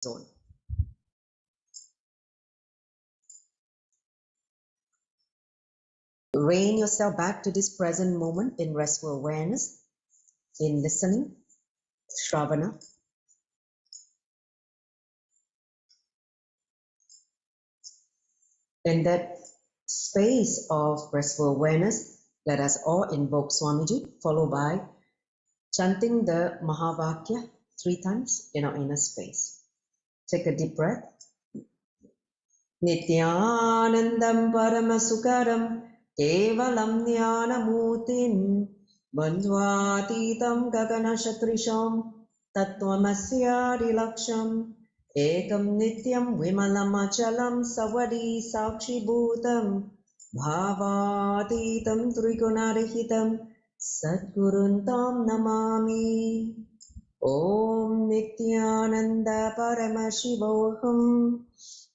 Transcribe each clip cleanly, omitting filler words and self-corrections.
zone. Rein yourself back to this present moment in restful awareness, in listening, Shravana. In that space of restful awareness, let us all invoke Swamiji, followed by chanting the Mahavakya 3 times in our inner space. Take a deep breath. Nityanandam Paramasukaram Kevalam Jnanamutin Bandvatitam Gaganashatrisham Tattvamasya Ekam Nityam Vimalam Achalam Savadi Sakshi Bhutam Bhavatitam Trigunarihitam Sadguruntam Namami. Om Nityananda Paramashivoham.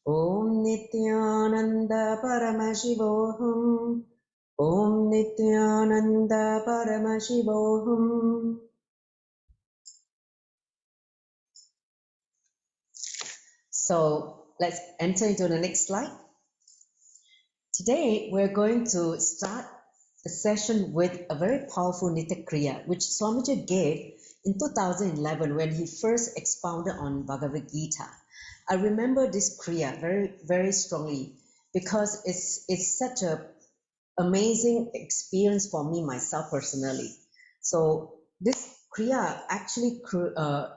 Om Nityananda Paramashivoham. Om Nityananda Paramashivoham. So let's enter into the next slide. Today we're going to start the session with a very powerful Nitya Kriya, which Swamiji gave in 2011 when he first expounded on Bhagavad Gita. I remember this Kriya very, very strongly because it's such an amazing experience for me, myself personally. So this Kriya actually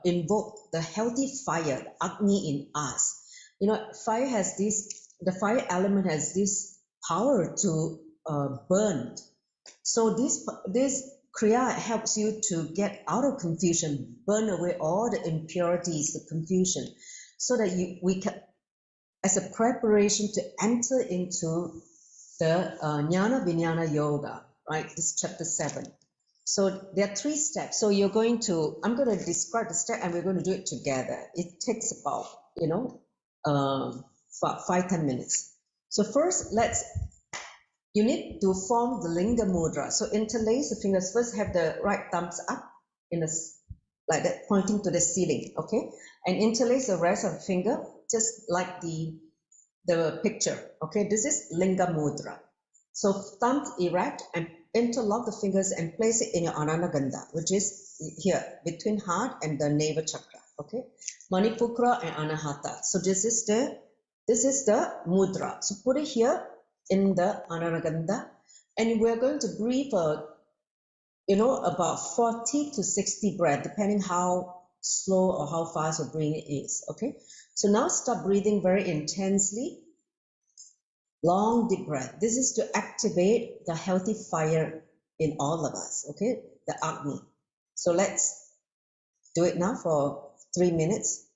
invoked the healthy fire, the Agni in us. You know, fire has this, the fire element has this power to burn. So this Kriya helps you to get out of confusion, burn away all the impurities, the confusion, so that we can, as a preparation to enter into the Jnanavijnana Yoga, right? This chapter 7. So there are 3 steps. So you're going to, I'm going to describe the step and we're going to do it together. It takes about, 5-10 minutes. So first, you need to form the Linga Mudra. So interlace the fingers. First, have the right thumbs up like that, pointing to the ceiling, okay? And interlace the rest of the finger, just like the picture, okay? This is Linga Mudra. So thumbs erect and interlock the fingers and place it in your Ananagandha, which is here, between heart and the navel chakra, okay? Manipukra and Anahata. So this is the mudra. So put it here in the Ananagandha, and we're going to breathe about 40 to 60 breaths, depending how slow or how fast your breathing is, okay? So now start breathing very intensely, long deep breath. This is to activate the healthy fire in all of us, okay? The Agni. So let's do it now for 3 minutes.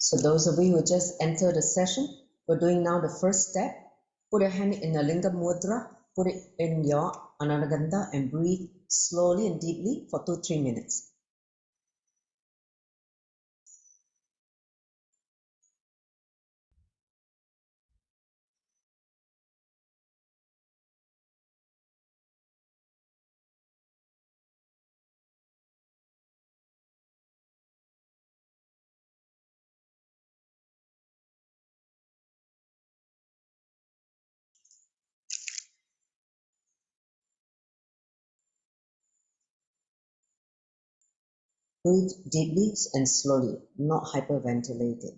So those of you who just entered the session, we're doing now the first step. Put your hand in the Linga Mudra, put it in your Ananagandha and breathe slowly and deeply for 2-3 minutes. Breathe deeply and slowly, not hyperventilating.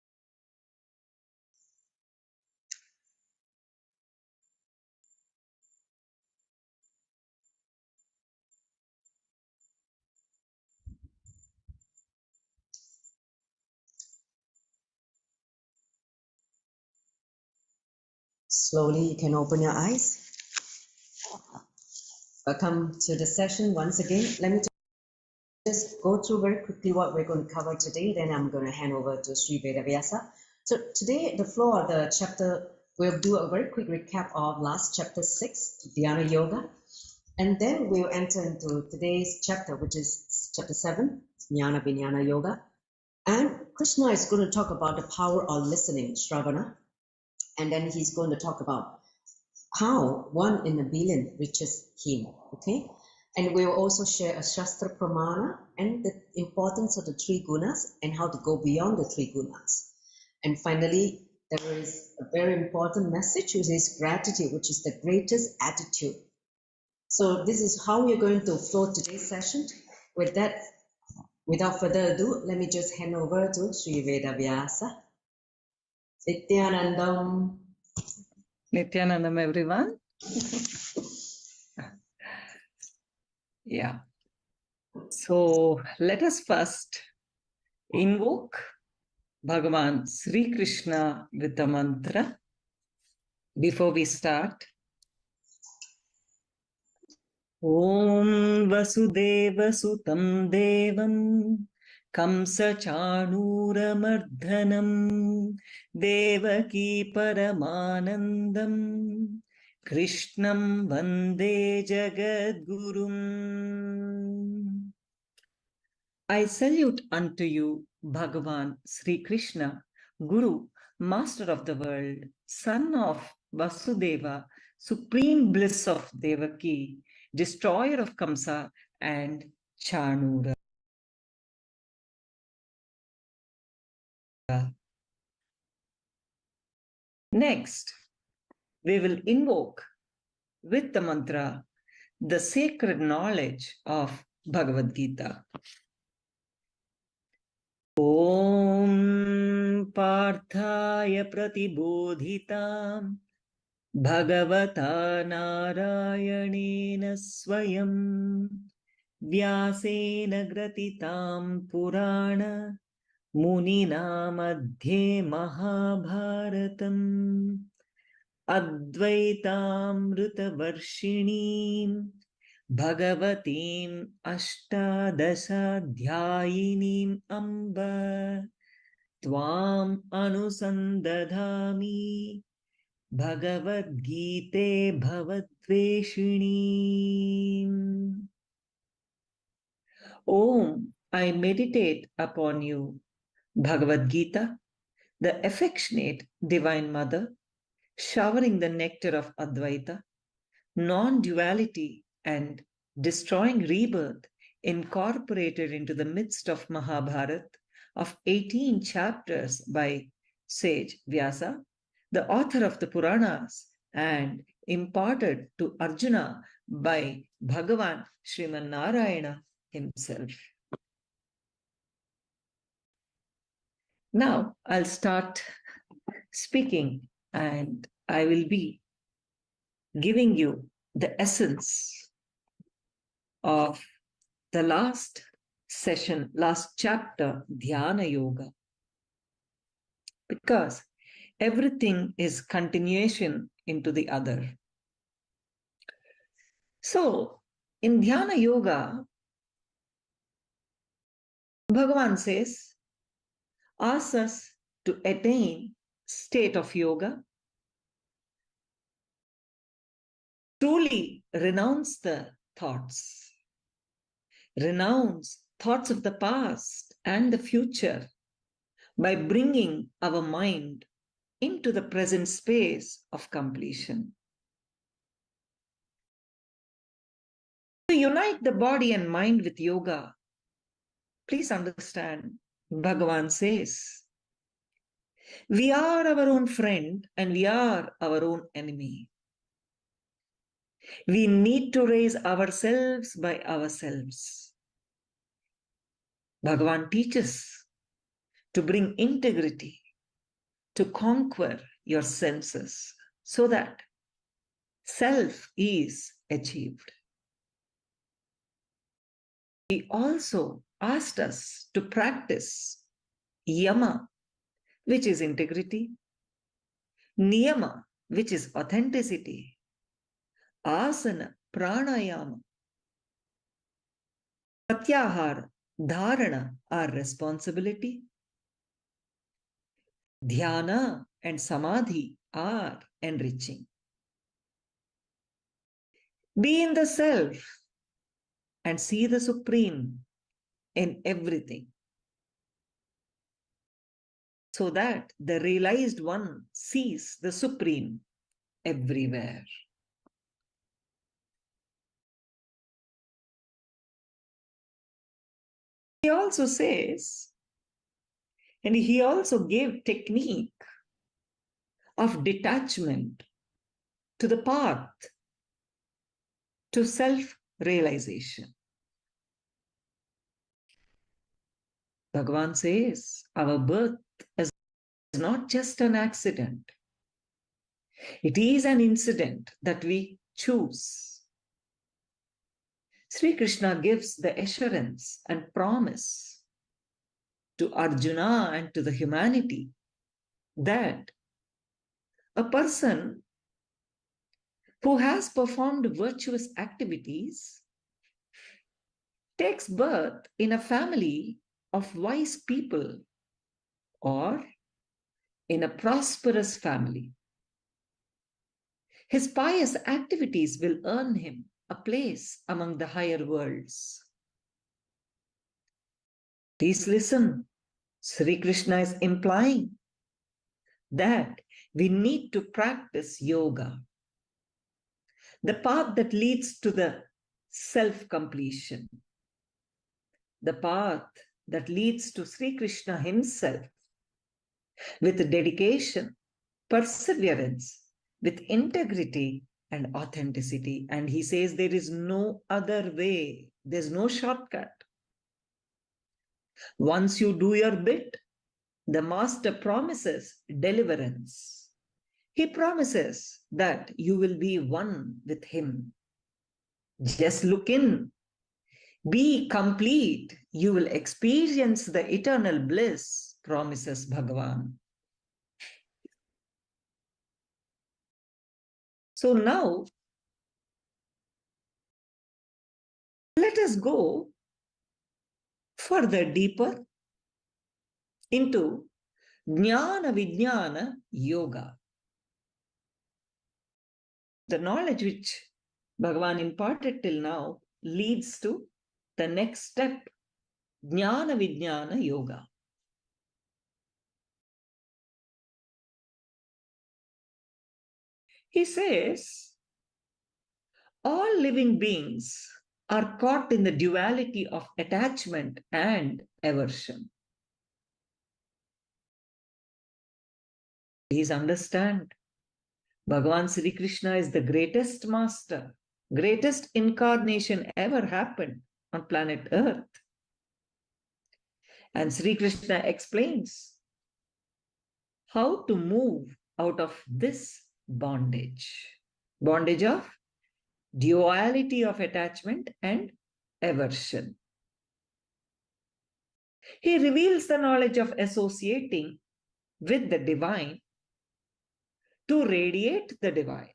Slowly, you can open your eyes. Welcome to the session once again. Let me just go through very quickly what we're going to cover today. Then I'm going to hand over to Sri Vedavyasa. So today, the flow of the chapter, we'll do a very quick recap of last chapter 6, Dhyana Yoga. And then we'll enter into today's chapter, which is chapter 7, Jnanavijnana Yoga. And Krishna is going to talk about the power of listening, Shravana. And then he's going to talk about how 1 in a billion reaches him, okay? And we will also share a Shastra Pramana and the importance of the 3 gunas and how to go beyond the 3 gunas. And finally, there is a very important message, which is gratitude, which is the greatest attitude. So this is how we are going to flow today's session. With that, without further ado, let me just hand over to Sri Vedavyasa. Nityanandam. Nityanandam, everyone. Yeah. So let us first invoke Bhagavan Sri Krishna with a mantra before we start. Om Vasudeva Sutam Devam Kamsa Chanuramardanam Devaki Paramanandam Krishnam Vande Jagadgurum. I salute unto you, Bhagavan Sri Krishna, Guru, Master of the world, Son of Vasudeva, Supreme Bliss of Devaki, Destroyer of Kamsa and Chanura. Next, we will invoke with the mantra the sacred knowledge of Bhagavad Gita. Om Parthaya Pratibodhitam Bhagavata Narayanena Swayam Vyasena Gratitam Purana Munina Madhye Mahabharatam Advaitamrita Varshinim Bhagavatim Ashtadasha Dhyayinim Amba Tvam Anusandadhami Bhagavad Gita Bhavatveshinim. Om, I meditate upon you, Bhagavad Gita, the affectionate Divine Mother, showering the nectar of Advaita, non-duality and destroying rebirth, incorporated into the midst of Mahabharata of 18 chapters by sage Vyasa, the author of the Puranas, and imparted to Arjuna by Bhagavan Sriman Narayana himself. Now I'll start speaking and I will be giving you the essence of the last session, last chapter, Dhyana Yoga. Because everything is continuation into the other. So, in Dhyana Yoga, Bhagavan says, asks us to attain state of yoga, truly renounce the thoughts, renounce thoughts of the past and the future by bringing our mind into the present space of completion. To unite the body and mind with yoga, please understand, Bhagavan says, we are our own friend and we are our own enemy. We need to raise ourselves by ourselves. Bhagavan teaches to bring integrity, to conquer your senses so that self is achieved. He also asked us to practice yama, which is integrity, niyama, which is authenticity. Asana, pranayama, pratyahara, dharana are responsibility. Dhyana and samadhi are enriching. Be in the self and see the supreme in everything, so that the realized one sees the supreme everywhere. He also says, and he also gave technique of detachment to the path to self-realization. Bhagavan says, our birth is not just an accident. It is an incident that we choose. Sri Krishna gives the assurance and promise to Arjuna and to the humanity that a person who has performed virtuous activities takes birth in a family of wise people or in a prosperous family. His pious activities will earn him a place among the higher worlds. Please listen. Sri Krishna is implying that we need to practice yoga, the path that leads to the self-completion, the path that leads to Sri Krishna himself, with dedication, perseverance, with integrity and authenticity. And he says there is no other way, there's no shortcut. Once you do your bit, the Master promises deliverance. He promises that you will be one with him. Just look in. Be complete. You will experience the eternal bliss, promises Bhagavan. So now, let us go further deeper into Jnanavijnana Yoga. The knowledge which Bhagavan imparted till now leads to the next step, Jnanavijnana Yoga. He says, all living beings are caught in the duality of attachment and aversion. Please understand, Bhagavan Sri Krishna is the greatest master, greatest incarnation ever happened on planet Earth. And Sri Krishna explains how to move out of this bondage of duality of attachment and aversion. He reveals the knowledge of associating with the divine to radiate the divine.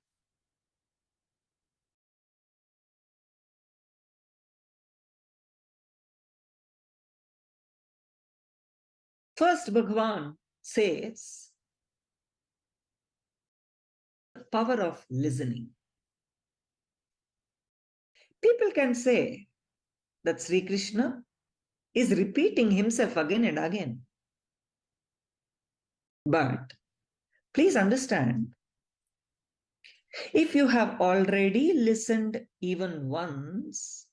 First, Bhagavan says the power of listening. People can say that Sri Krishna is repeating himself again and again. But please understand, if you have already listened even once,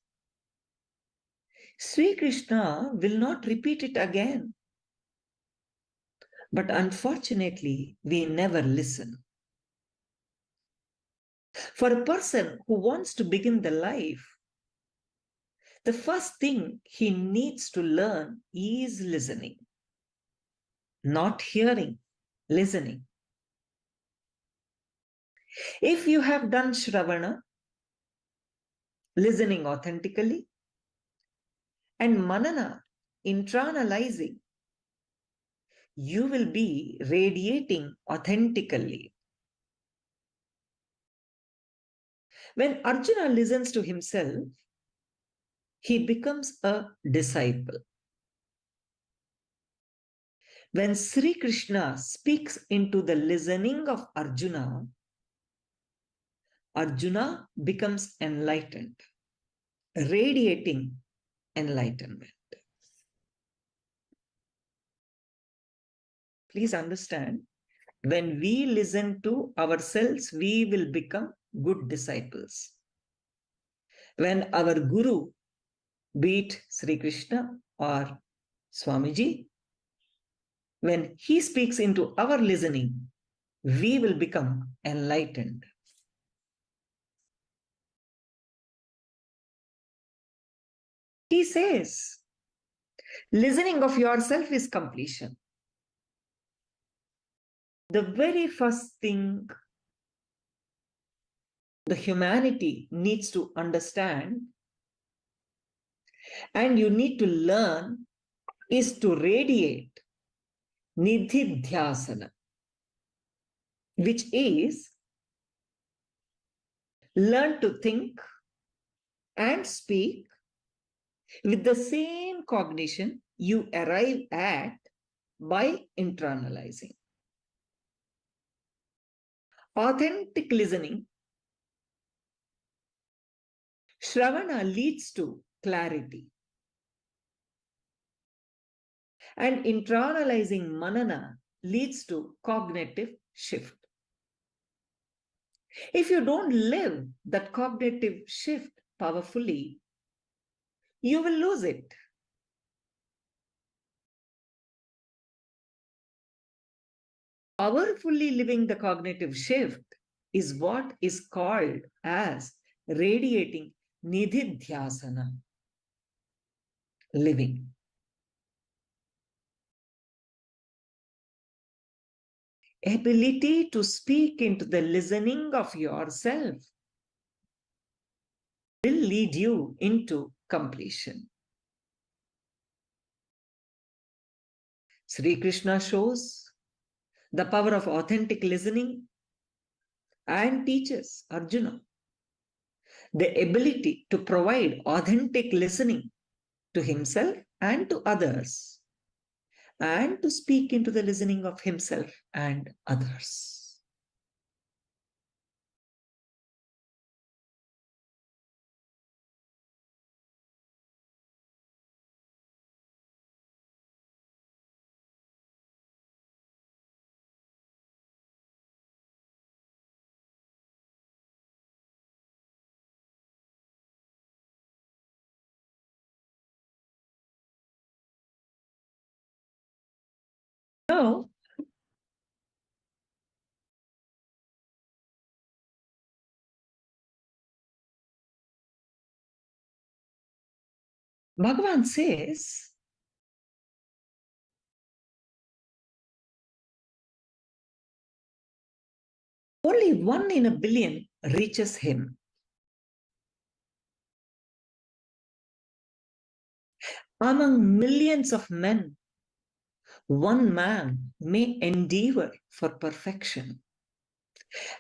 Sri Krishna will not repeat it again. But unfortunately, we never listen. For a person who wants to begin the life, the first thing he needs to learn is listening. Not hearing, listening. If you have done Shravana, listening authentically, and Manana, internalizing, you will be radiating authentically. When Arjuna listens to himself, he becomes a disciple. When Sri Krishna speaks into the listening of Arjuna, Arjuna becomes enlightened, radiating enlightenment. Please understand, when we listen to ourselves, we will become good disciples. When our Guru, be it Sri Krishna or Swamiji, when he speaks into our listening, we will become enlightened. He says, listening of yourself is completion. The very first thing the humanity needs to understand and you need to learn is to radiate nididhyasana, which is learn to think and speak with the same cognition you arrive at by internalizing. Authentic listening, Shravana, leads to clarity. And internalizing manana leads to cognitive shift. If you don't live that cognitive shift powerfully, you will lose it. Powerfully living the cognitive shift is what is called as radiating nididhyasana, living. Ability to speak into the listening of yourself will lead you into completion. Sri Krishna shows the power of authentic listening and teaches Arjuna the ability to provide authentic listening to himself and to others, and to speak into the listening of himself and others. Now, Bhagavan says, only 1 in a billion reaches him. Among millions of men, 1 man may endeavor for perfection.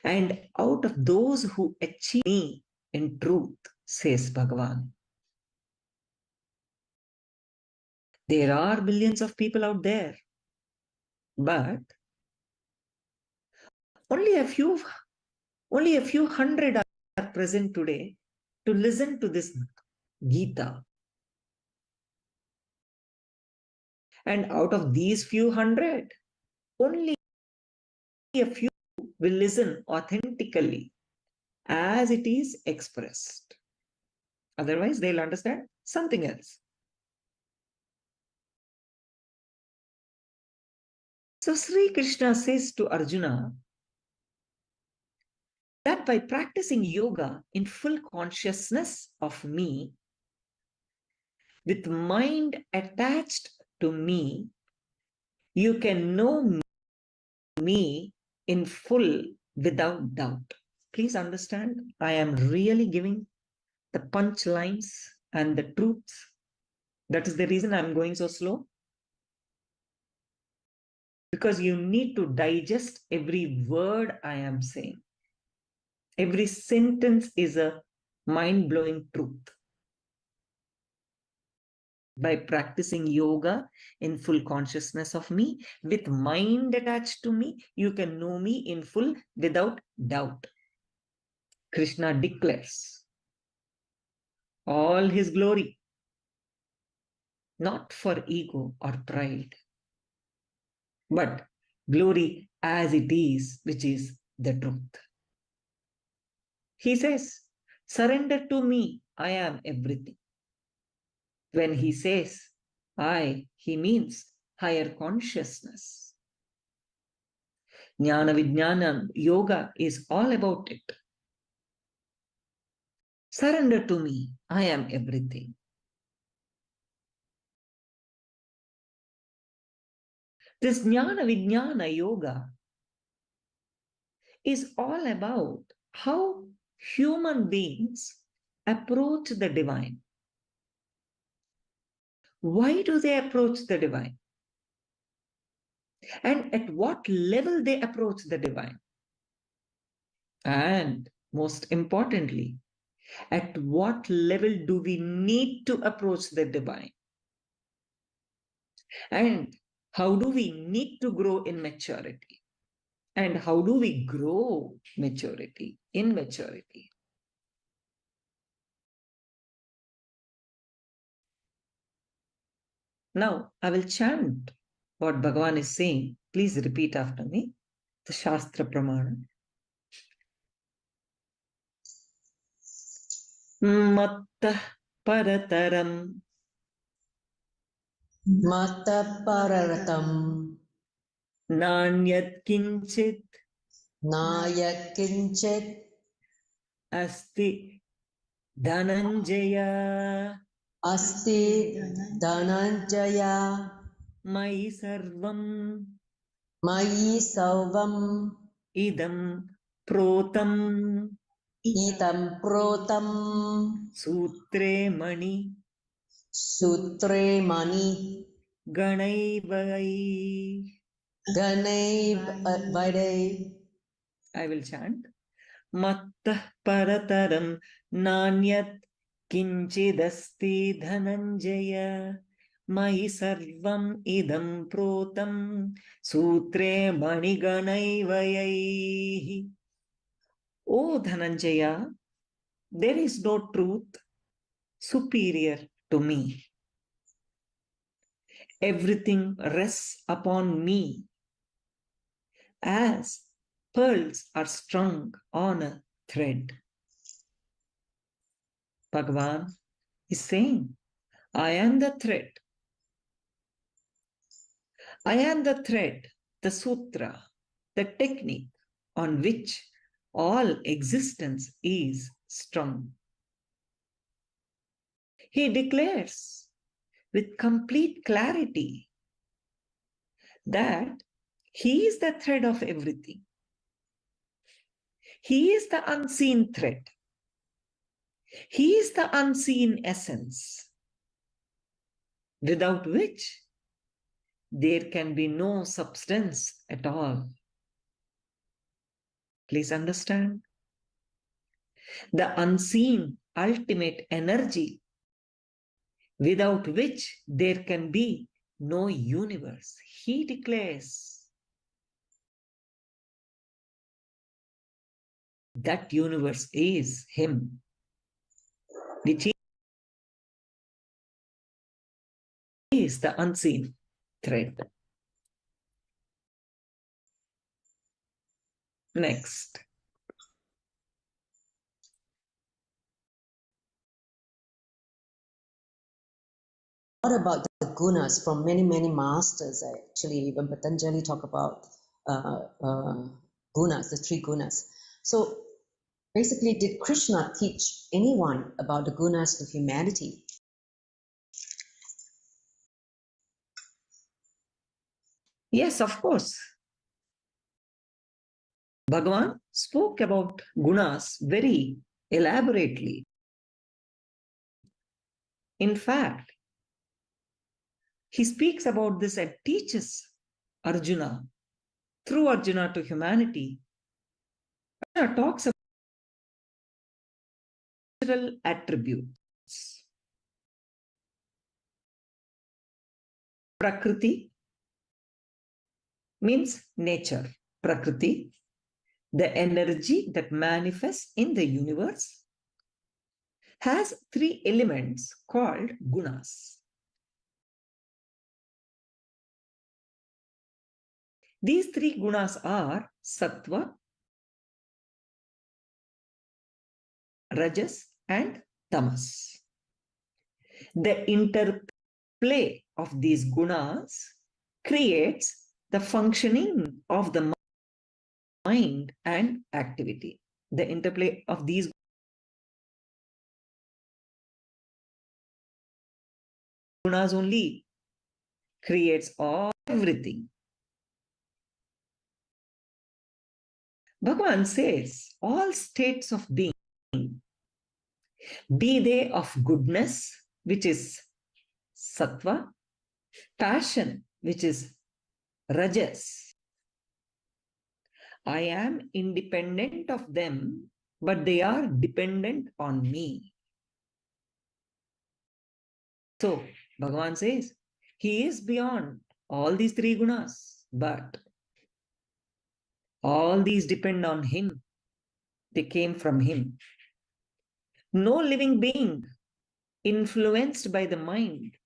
And out of those who achieve me in truth, says Bhagavan, there are billions of people out there, but only a few hundred are present today to listen to this Gita. And out of these few hundred, only a few will listen authentically as it is expressed. Otherwise, they'll understand something else. So Sri Krishna says to Arjuna that by practicing yoga in full consciousness of me, with mind attached to me, you can know me in full without doubt. Please understand, I am really giving the punchlines and the truths. That is the reason I'm going so slow. Because you need to digest every word I am saying. Every sentence is a mind-blowing truth. By practicing yoga in full consciousness of me, with mind attached to me, you can know me in full without doubt. Krishna declares all his glory, not for ego or pride, but glory as it is, which is the truth. He says, surrender to me, I am everything. When he says I, he means higher consciousness. Jnanavijnana Yoga is all about it. Surrender to me, I am everything. This Jnanavijnana Yoga is all about how human beings approach the divine. Why do they approach the divine? And at what level they approach the divine? And most importantly, at what level do we need to approach the divine? And how do we need to grow in maturity? And how do we grow maturity in maturity? Now, I will chant what Bhagavan is saying. Please repeat after me. The Shastra Pramana. Mattah parataram Mata pararatam nanyat kinchit naya kinchit asti dhananjaya asti dhananjaya mai sarvam mayi sarvam idam protam idam protam sutre mani sutre mani ganaivai. ganai vadai. I will chant. Mattah parataram nanyat kinchidasti dhananjaya mai sarvam idam protam sutre maniganai. O Dhananjaya, there is no truth superior to me. Everything rests upon me as pearls are strung on a thread. Bhagavan is saying, I am the thread. I am the thread, the sutra, the technique on which all existence is strung. He declares with complete clarity that he is the thread of everything. He is the unseen thread. He is the unseen essence, without which there can be no substance at all. Please understand. The unseen ultimate energy, without which there can be no universe. He declares that universe is him, which is the unseen thread. Next. What about the gunas from many masters? Actually, even Patanjali talk about gunas, the three gunas. So basically, did Krishna teach anyone about the gunas to humanity? Yes, of course. Bhagavan spoke about gunas very elaborately. In fact, he speaks about this and teaches Arjuna, through Arjuna to humanity. Arjuna talks attributes. Prakriti means nature. Prakriti, the energy that manifests in the universe, has three elements called gunas. These three gunas are sattva, rajas, and tamas. The interplay of these gunas creates the functioning of the mind and activity. The interplay of these gunas only creates everything. Bhagavan says all states of being, be they of goodness, which is sattva, passion, which is rajas. I am independent of them, but they are dependent on me. So, Bhagavan says, he is beyond all these three gunas, but all these depend on him. They came from him. No living being influenced by the mind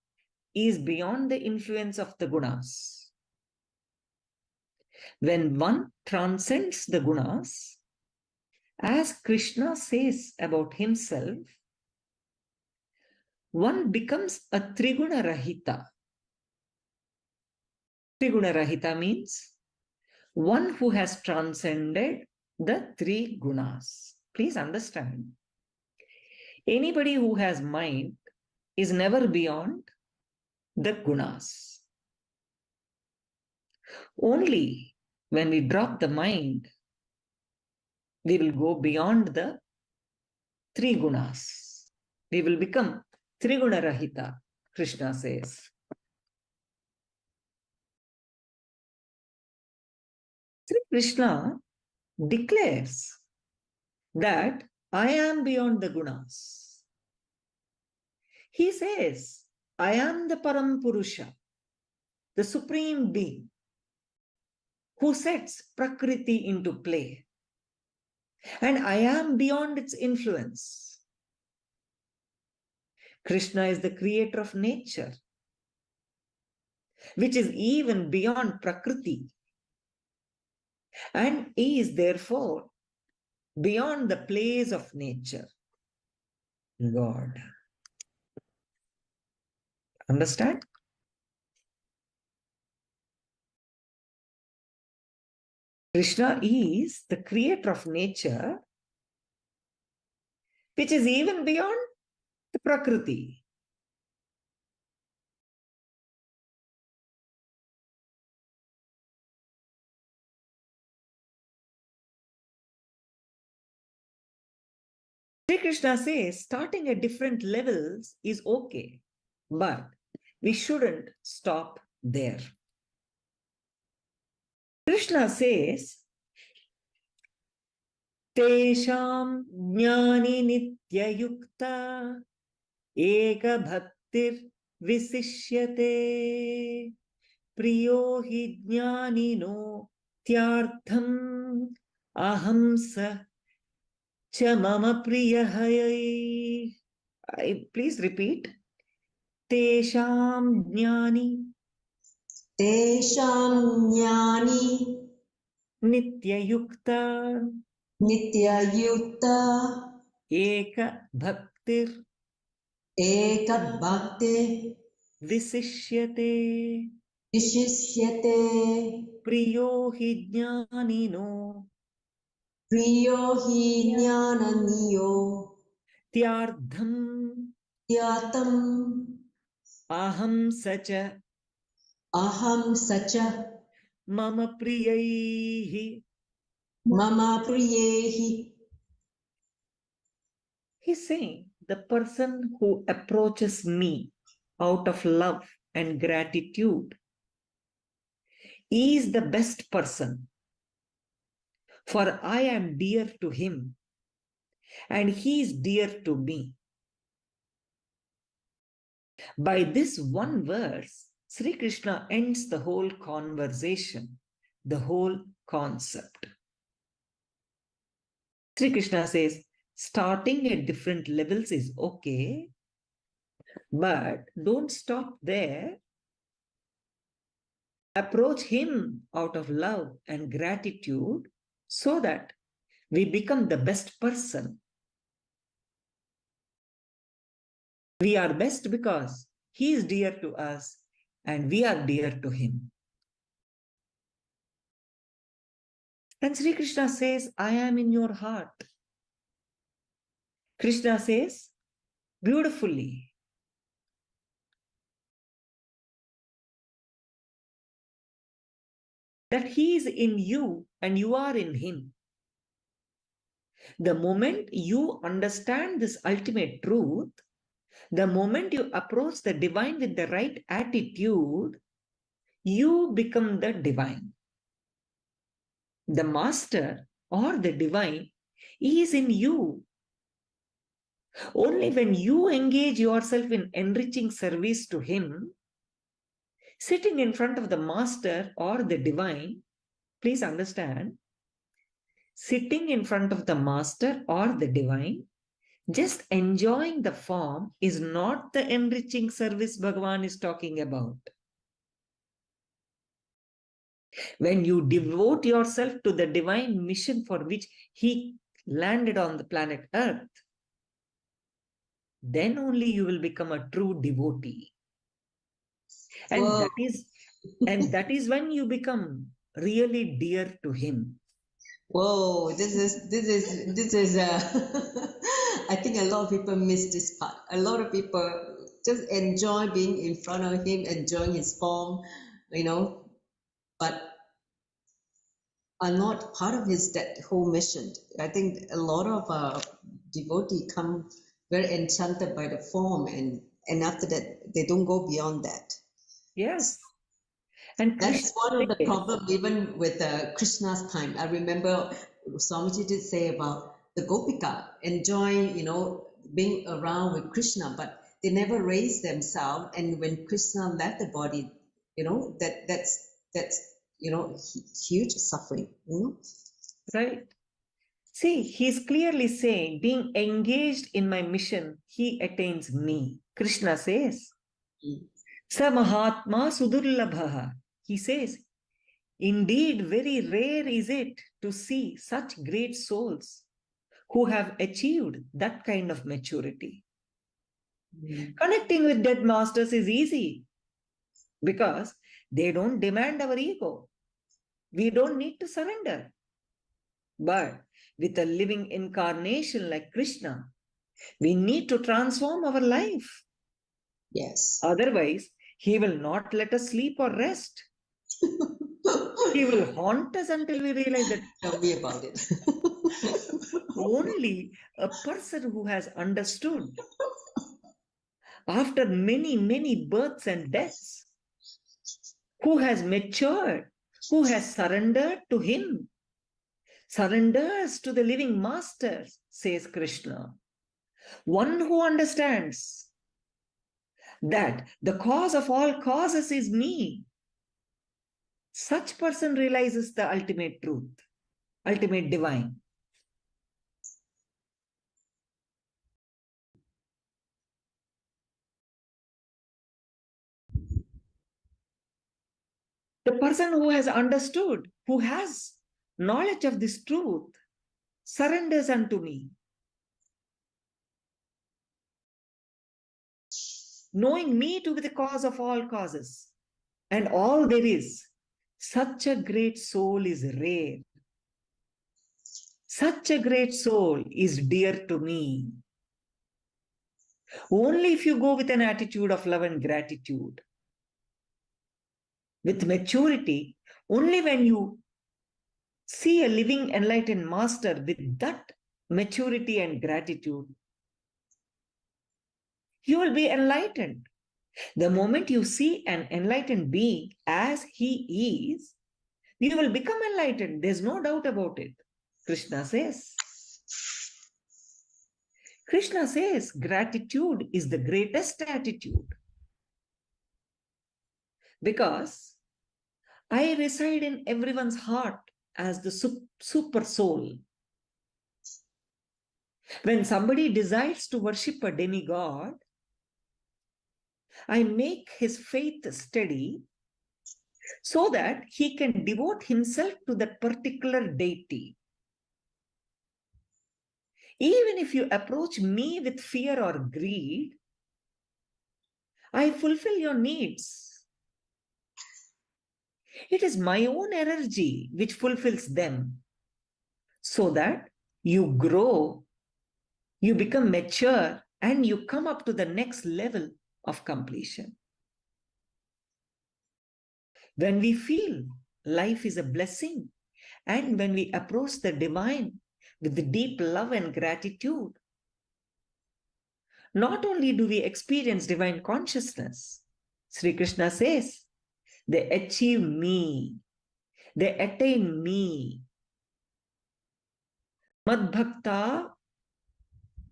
is beyond the influence of the gunas. When one transcends the gunas, as Krishna says about himself, one becomes a triguna rahita. Triguna rahita means one who has transcended the three gunas. Please understand. Anybody who has mind is never beyond the gunas. Only when we drop the mind, we will go beyond the three gunas. We will become triguna rahita, Krishna says. Sri Krishna declares that I am beyond the gunas. He says, I am the Param Purusha, the Supreme Being, who sets Prakriti into play. And I am beyond its influence. Krishna is the creator of nature, which is even beyond Prakriti. And he is therefore beyond the plays of nature. God. Understand? Krishna is the creator of nature, which is even beyond the Prakriti. Sri Krishna says starting at different levels is okay, but we shouldn't stop there. Krishna says, Tesham jnani nityayukta eka bhaktir visishyate priyo hi jnanino tyartham ahamsa cha mama priyahayai. Please repeat. Tesham jnani nityayukta eka bhaktir visishyate priyo hi jnanino tyardham aham sacha mama priyaihi. He's saying the person who approaches me out of love and gratitude is the best person, for I am dear to him, and he is dear to me. By this one verse, Sri Krishna ends the whole conversation, the whole concept. Sri Krishna says, starting at different levels is okay, but don't stop there. Approach him out of love and gratitude so that we become the best person. We are best because he is dear to us and we are dear to him. And Sri Krishna says, I am in your heart. Krishna says, beautifully, that he is in you and you are in him. The moment you understand this ultimate truth, the moment you approach the divine with the right attitude, you become the divine. The master or the divine is in you. Only when you engage yourself in enriching service to him, sitting in front of the master or the divine, please understand, sitting in front of the master or the divine, just enjoying the form is not the enriching service Bhagavan is talking about. When you devote yourself to the divine mission for which he landed on the planet Earth, then only you will become a true devotee. And that is when you become really dear to him. Whoa, this is I think a lot of people miss this part. A lot of people just enjoy being in front of him, enjoying his form, but are not part of that whole mission. I think a lot of devotees come very enchanted by the form, and after that they don't go beyond that. Yes. And that's one of the problems even with Krishna's time. I remember Swamiji did say about the Gopika enjoying, being around with Krishna, but they never raised themselves. And when Krishna left the body, that's huge suffering. Right. See, he's clearly saying, being engaged in my mission, he attains me. Krishna says, Sa Mahatma Sudurlabhaha. He says, indeed, very rare is it to see such great souls who have achieved that kind of maturity. Connecting with dead masters is easy because they don't demand our ego. We don't need to surrender. But with a living incarnation like Krishna, we need to transform our life. Yes. Otherwise, he will not let us sleep or rest. He will haunt us until we realize that. Tell me about it. Only a person who has understood after many, many births and deaths, who has matured, who has surrendered to him, surrenders to the living master, says Krishna. One who understands that the cause of all causes is me. Such person realizes the ultimate truth, ultimate divine. The person who has understood, who has knowledge of this truth, surrenders unto me. Knowing me to be the cause of all causes and all there is, such a great soul is rare. Such a great soul is dear to me. Only if you go with an attitude of love and gratitude, with maturity, only when you see a living enlightened master with that maturity and gratitude, you will be enlightened. The moment you see an enlightened being as he is, you will become enlightened. There's no doubt about it. Krishna says. Krishna says gratitude is the greatest attitude because I reside in everyone's heart as the super soul. When somebody decides to worship a demigod, I make his faith steady so that he can devote himself to that particular deity. Even if you approach me with fear or greed, I fulfill your needs. It is my own energy which fulfills them so that you grow, you become mature, and you come up to the next level of completion. When we feel life is a blessing, and when we approach the divine with the deep love and gratitude, not only do we experience divine consciousness, Sri Krishna says, they achieve me, they attain me. Madbhakta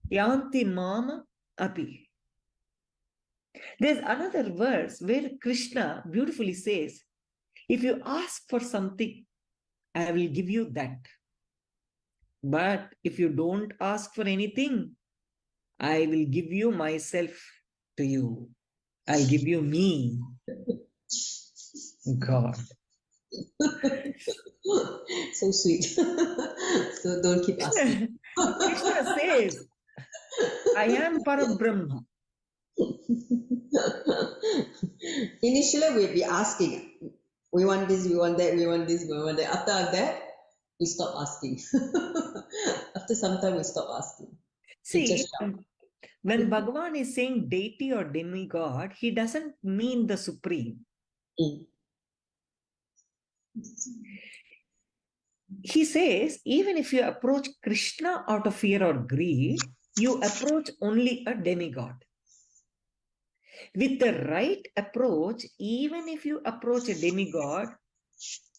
yanti mama api. There's another verse where Krishna beautifully says, if you ask for something, I will give you that. But if you don't ask for anything, I will give you myself to you. I'll give you me. God. So sweet. So don't keep asking. Krishna says, I am Parabrahma. Initially, we'll be asking, we want this, we want that, we want this, we want that. After that, we stop asking. After some time, we stop asking. See, when Bhagavan is saying deity or demigod, he doesn't mean the supreme. He says, even if you approach Krishna out of fear or greed, you approach only a demigod. With the right approach, even if you approach a demigod,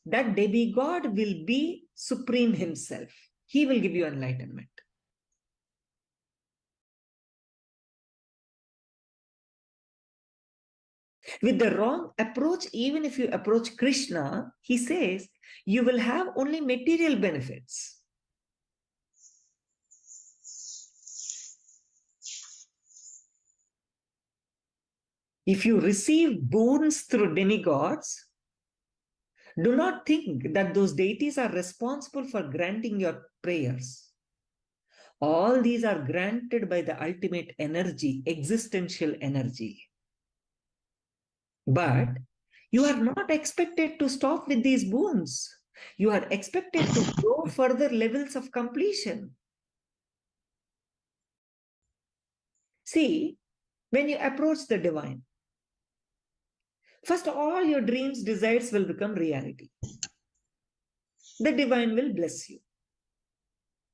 that demigod will be supreme himself. He will give you enlightenment. With the wrong approach, even if you approach Krishna, he says, you will have only material benefits. If you receive boons through demigods, do not think that those deities are responsible for granting your prayers. All these are granted by the ultimate energy, existential energy. But you are not expected to stop with these boons. You are expected to grow further levels of completion. See, when you approach the divine, first all your dreams, desires will become reality. The divine will bless you.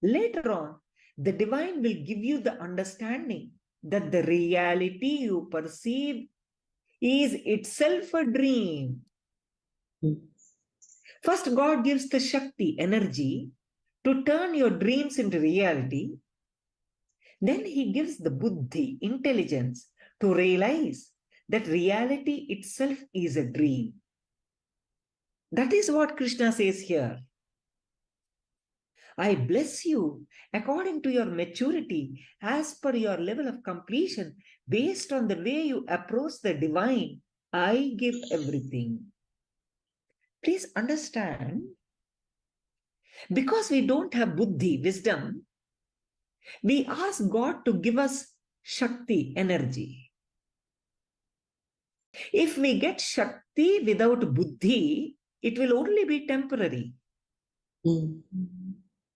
Later on, the divine will give you the understanding that the reality you perceive is itself a dream. First, God gives the Shakti, energy, to turn your dreams into reality. Then he gives the Buddhi, intelligence, to realize that reality itself is a dream. That is what Krishna says here. I bless you according to your maturity, as per your level of completion, based on the way you approach the divine. I give everything. Please understand, because we don't have buddhi, wisdom, we ask God to give us Shakti, energy. If we get Shakti without buddhi, it will only be temporary.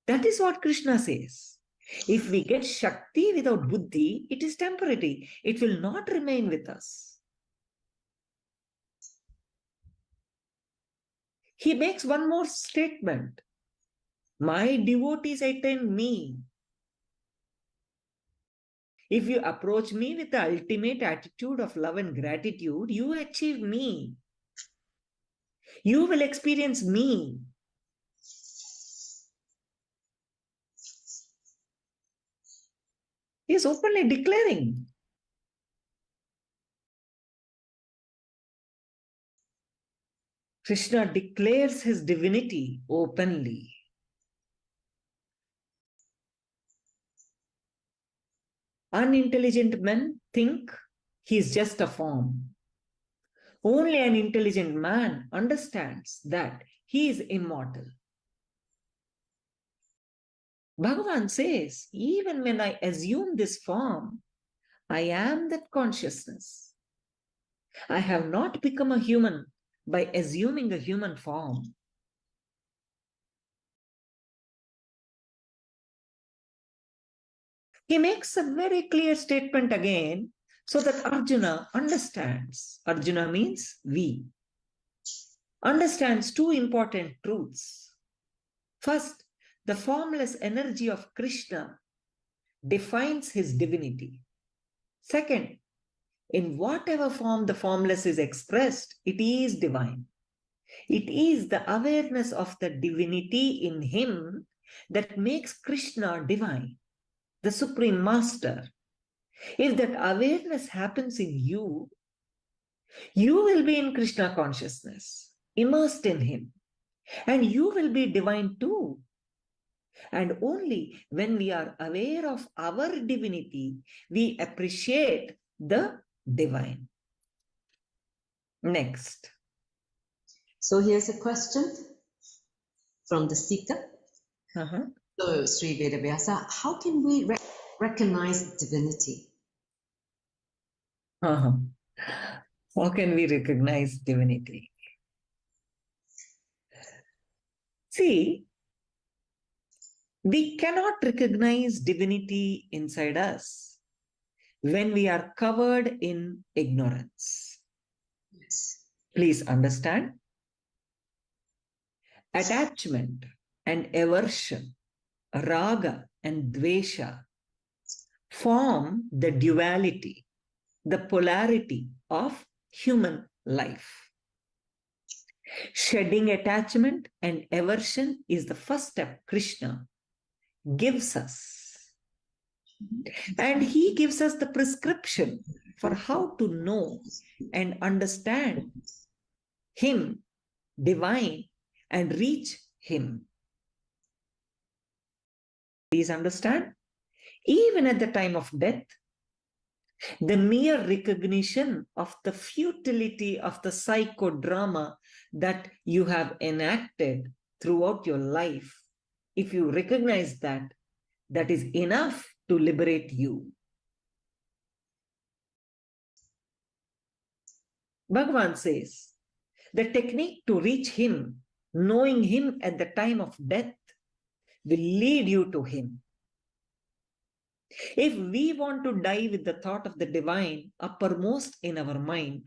That is what Krishna says. If we get Shakti without buddhi, it is temporary. It will not remain with us. He makes one more statement. My devotees attain me. If you approach me with the ultimate attitude of love and gratitude, you achieve me. You will experience me. He is openly declaring. Krishna declares his divinity openly. Unintelligent men think he is just a form. Only an intelligent man understands that he is immortal. Bhagavan says, even when I assume this form, I am that consciousness. I have not become a human by assuming a human form. He makes a very clear statement again so that Arjuna understands. Arjuna means we. Understands two important truths. First, the formless energy of Krishna defines his divinity. Second, in whatever form the formless is expressed, it is divine. It is the awareness of the divinity in him that makes Krishna divine, the Supreme Master. If that awareness happens in you, you will be in Krishna consciousness, immersed in him, and you will be divine too. And only when we are aware of our divinity, we appreciate the divine. Next. So here's a question from the seeker. So Sri Vedavyasa, how can we recognize divinity? How can we recognize divinity? See, we cannot recognize divinity inside us when we are covered in ignorance. Yes. Please understand. Attachment and aversion, raga and dvesha, form the duality, the polarity of human life. Shedding attachment and aversion is the first step Krishna gives us. And he gives us the prescription for how to know and understand him, divine, and reach him. Please understand, even at the time of death, the mere recognition of the futility of the psychodrama that you have enacted throughout your life, if you recognize that, that is enough to liberate you. Bhagavan says, the technique to reach him, knowing him at the time of death, will lead you to him. If we want to die with the thought of the divine uppermost in our mind,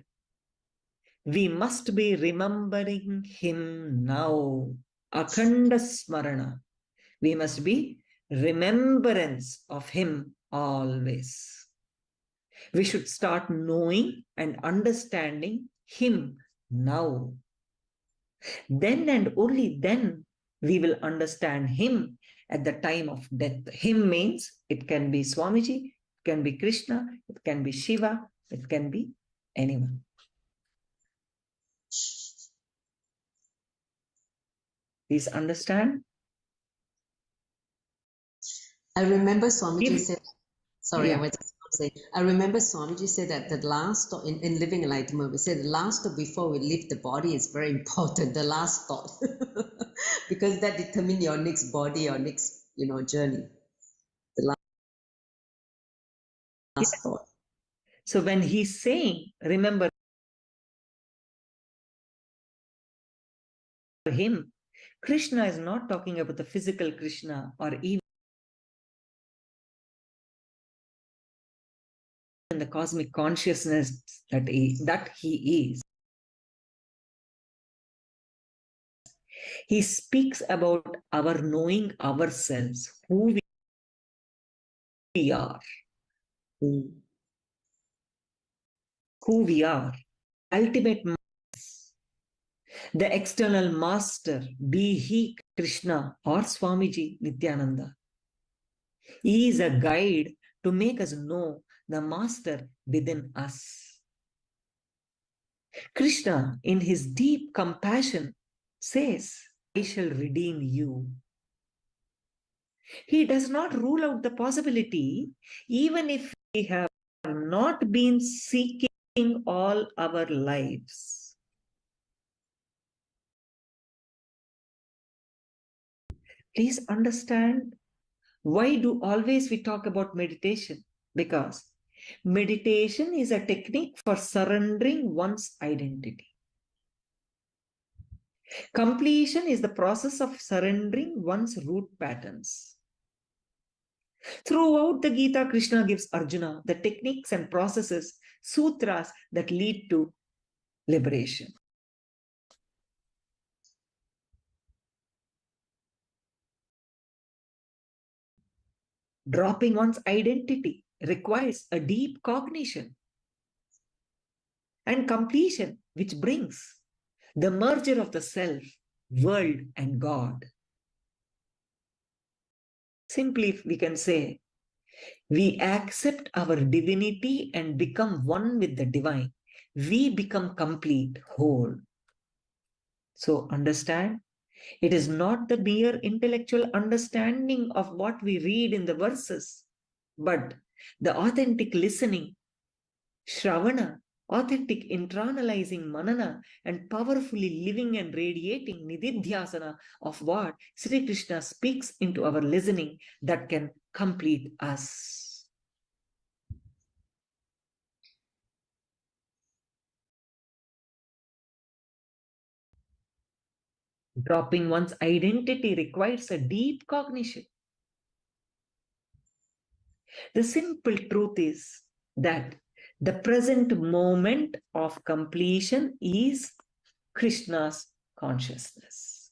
we must be remembering him now. Akhanda Smarana. We must be remembrance of him always. We should start knowing and understanding him now. Then and only then we will understand him at the time of death. Him means it can be Swamiji, it can be Krishna, it can be Shiva, it can be anyone. Please understand. I remember Swamiji said, sorry, Yeah. I was just going to say, I remember Swamiji said that the last thought in living enlightenment, we said the last thought before we leave the body is very important, the last thought, because that determines your next body, your next, journey. The last thought. So when he's saying, remember him, Krishna is not talking about the physical Krishna or even the cosmic consciousness that he is. He speaks about our knowing ourselves, who we are. Who we are. Ultimate master, the external master, be he Krishna or Swamiji Nityananda. He is a guide to make us know the master within us. Krishna, in his deep compassion, says, I shall redeem you. He does not rule out the possibility, even if we have not been seeking all our lives. Please understand, why do always we talk about meditation? Because meditation is a technique for surrendering one's identity. Completion is the process of surrendering one's root patterns. Throughout the Gita, Krishna gives Arjuna the techniques and processes, sutras that lead to liberation. Dropping one's identity requires a deep cognition and completion, which brings the merger of the self, world, and God. Simply, we can say, we accept our divinity and become one with the divine. We become complete, whole. So understand, it is not the mere intellectual understanding of what we read in the verses, but the authentic listening, Shravana, authentic internalizing manana, and powerfully living and radiating nididhyasana of what Sri Krishna speaks into our listening that can complete us. Dropping one's identity requires a deep cognition. The simple truth is that the present moment of completion is Krishna's consciousness.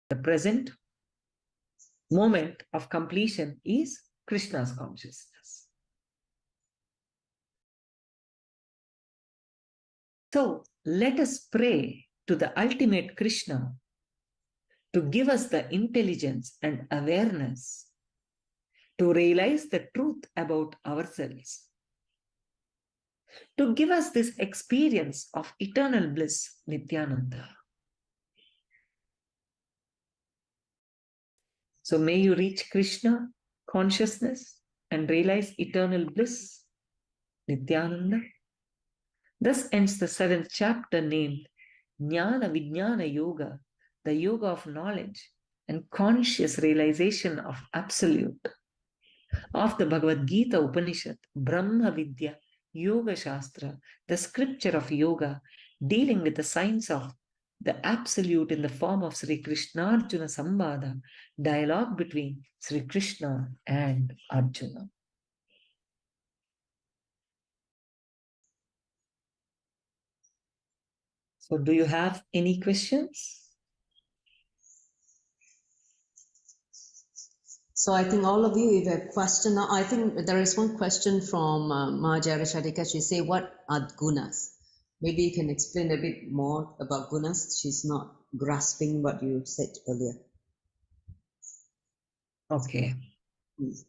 The present moment of completion is Krishna's consciousness. So let us pray to the ultimate Krishna to give us the intelligence and awareness to realize the truth about ourselves, to give us this experience of eternal bliss, Nityananda. So may you reach Krishna consciousness and realize eternal bliss, Nityananda. Thus ends the 7th chapter named Jnanavijnana Yoga, the yoga of knowledge and conscious realization of absolute, of the Bhagavad Gita Upanishad, Brahma Vidya, Yoga Shastra, the scripture of yoga, dealing with the science of the absolute in the form of Sri Krishna Arjuna Samvada, dialogue between Sri Krishna and Arjuna. So do you have any questions? So I think all of you, if you have a question, I think there is one question from Mahajara Shadika. She say, what are gunas? Maybe you can explain a bit more about gunas. She's not grasping what you said earlier. Okay. Please.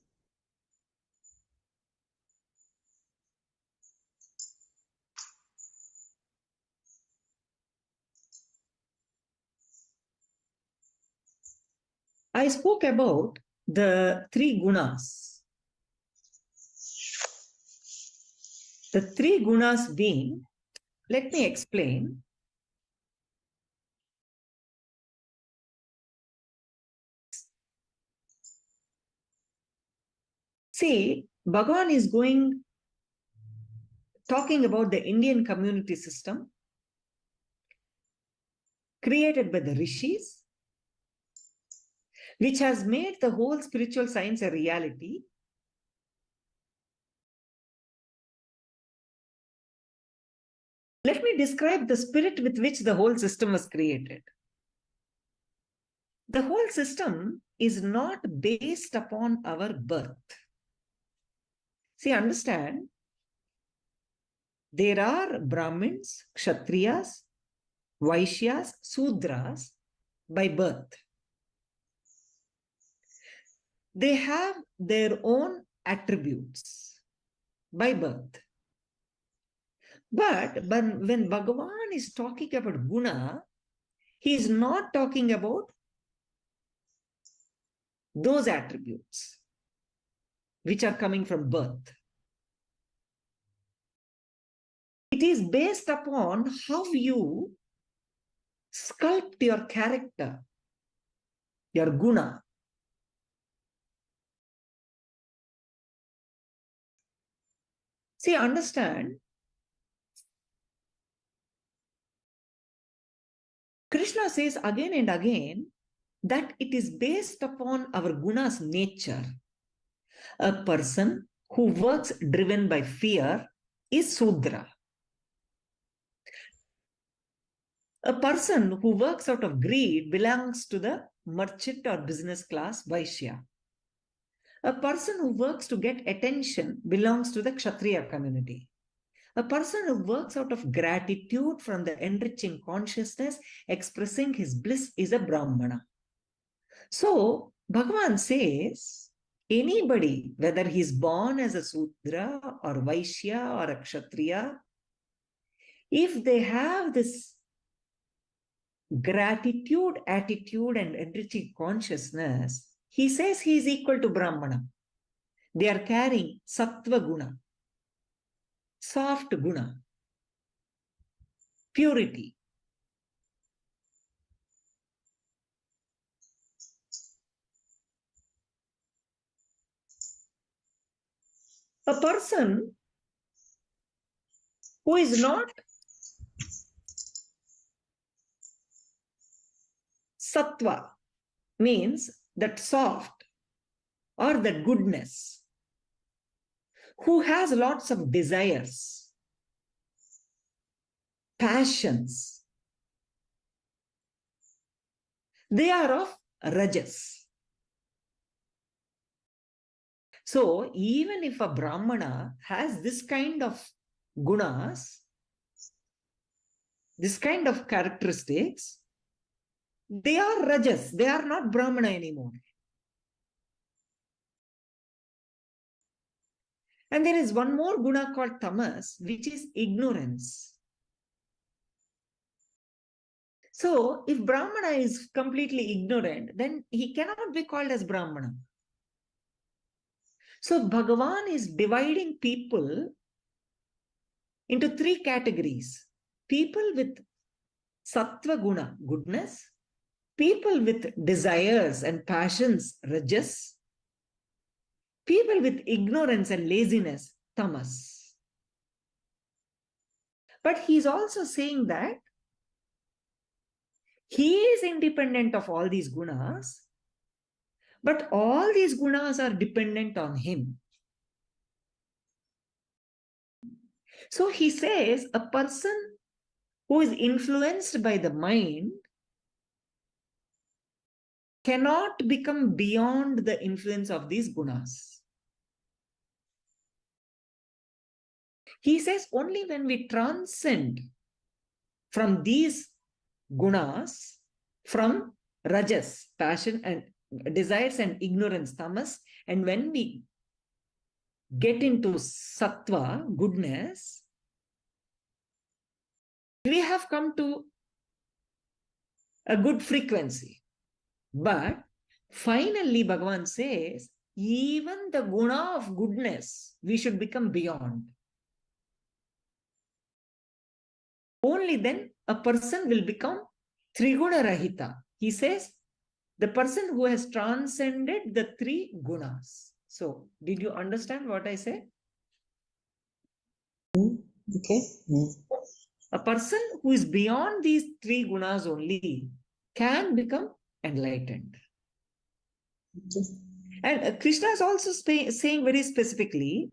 I spoke about the 3 gunas. The 3 gunas being, let me explain. See, Bhagavan is talking about the Indian community system created by the rishis, which has made the whole spiritual science a reality. Let me describe the spirit with which the whole system was created. The whole system is not based upon our birth. See, understand, there are Brahmins, Kshatriyas, Vaishyas, Sudras by birth. they have their own attributes by birth. But when Bhagavan is talking about guna, he is not talking about those attributes which are coming from birth. It is based upon how you sculpt your character, your guna. See, understand, Krishna says again and again that it is based upon our guna's nature. A person who works driven by fear is Sudra. A person who works out of greed belongs to the merchant or business class, Vaishya. A person who works to get attention belongs to the Kshatriya community. A person who works out of gratitude from the enriching consciousness, expressing his bliss, is a Brahmana. So, Bhagavan says, anybody, whether he's born as a Sudra or Vaishya or a Kshatriya, if they have this gratitude, attitude, and enriching consciousness, he says he is equal to Brahmana. They are carrying Sattva Guna, soft Guna, purity. A person who is not Sattva means that soft or that goodness, who has lots of desires, passions, they are of Rajas. So even if a Brahmana has this kind of gunas, this kind of characteristics, they are Rajas, they are not Brahmana anymore. And there is one more guna called tamas, which is ignorance. So if Brahmana is completely ignorant, then he cannot be called as Brahmana. So Bhagavan is dividing people into three categories. People with sattva guna, goodness, people with desires and passions, rajas, people with ignorance and laziness, tamas. But he's also saying that he is independent of all these gunas, but all these gunas are dependent on him. So he says a person who is influenced by the mind cannot become beyond the influence of these gunas. He says only when we transcend from these gunas, from rajas, passion and desires and ignorance, tamas, and when we get into sattva, goodness, we have come to a good frequency. But finally, Bhagavan says, even the guna of goodness, we should become beyond. Only then a person will become Triguna Rahita. He says, the person who has transcended the three gunas. So, did you understand what I said? Okay. A person who is beyond these three gunas only can become enlightened. And Krishna is also saying very specifically,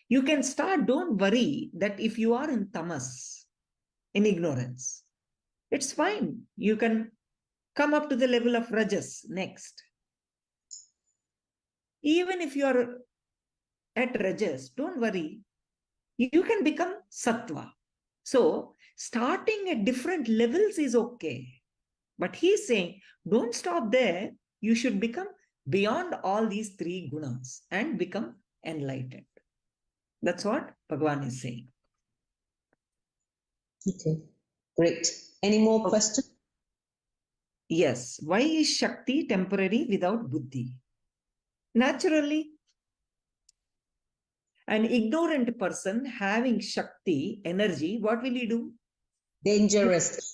you can start, don't worry that if you are in tamas, in ignorance, it's fine. You can come up to the level of rajas next. Even if you are at rajas, don't worry. You can become sattva. So, starting at different levels is okay. But he's saying, don't stop there. You should become beyond all these three gunas and become enlightened. That's what Bhagavan is saying. Okay, great. Any more questions? Yes. Why is Shakti temporary without Buddhi? Naturally, an ignorant person having Shakti, energy, what will he do? Dangerous.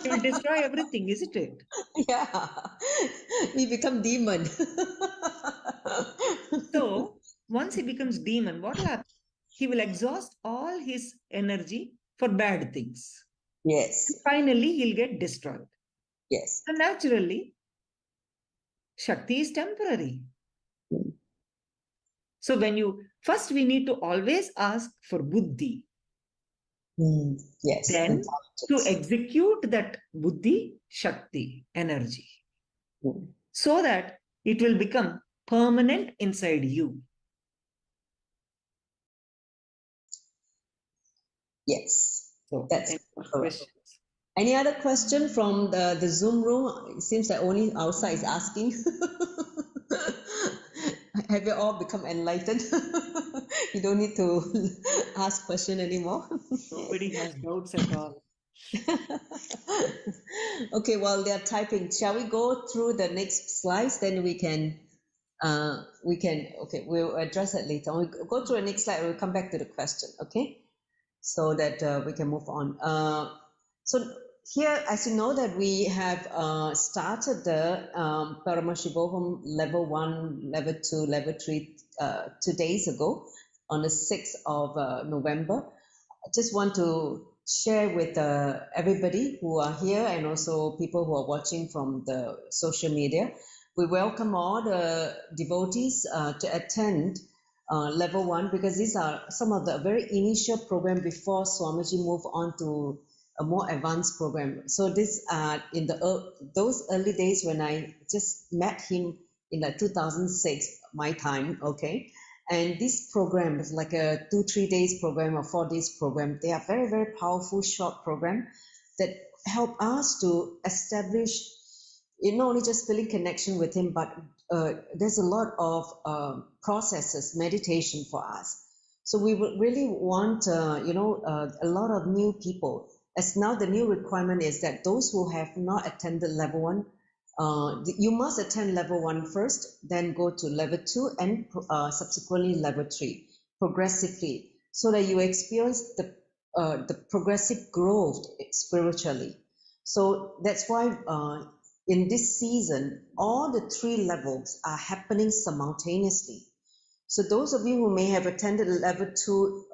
He will destroy everything, isn't it? Yeah, we become demon. So, once he becomes demon, what will happen? He will exhaust all his energy for bad things. Yes. And finally, he'll get destroyed. Yes. So, naturally, Shakti is temporary. So, first we need to always ask for Buddhi. Yes. Then, to execute that Buddhi, Shakti, energy. So that it will become permanent inside you. Yes. So, That's correct. questions. Any other question from the Zoom room? It seems that only outside is asking. Have you all become enlightened? You don't need to ask question anymore. Nobody has doubts at all. Okay, while they're typing, shall we go through the next slides? Then okay, we'll address it later. We'll go through the next slide. We'll come back to the question, okay? So that we can move on. So here, as you know, that we have started the Paramashivoham level 1, level 2, level 3 2 days ago on the 6th of November. I just want to share with everybody who are here and also people who are watching from the social media. We welcome all the devotees to attend level 1 because these are some of the very initial program before Swamiji moved on to a more advanced program. So this in those early days when I just met him in like 2006 my time, okay. And this program is like a 2-3 days program or 4 days program. They are very, very powerful short program that help us to establish not only just feeling connection with him, but there's a lot of processes, meditation for us. So we would really want, a lot of new people. As now the new requirement is that those who have not attended level 1, you must attend level 1 first, then go to level 2 and subsequently level 3 progressively, so that you experience the progressive growth spiritually. So that's why in this season, all the 3 levels are happening simultaneously. So those of you who may have attended level 2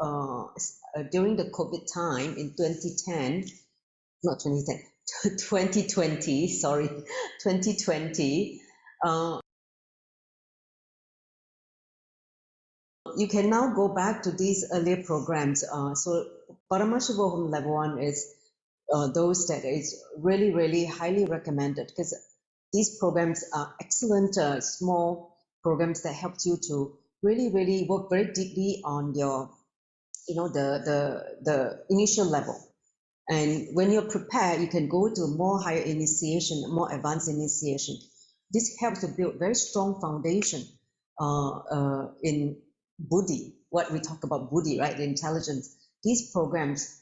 during the COVID time in 2010, not 2010, 2020, sorry, 2020, you can now go back to these earlier programs. So Paramashivoham level 1 is those that is really, really highly recommended because these programs are excellent small programs that help you to really, really work very deeply on your, the initial level. And when you're prepared, you can go to more higher initiation, more advanced initiation. This helps to build very strong foundation in Buddhi, what we talk about Buddhi, right? The intelligence. These programs,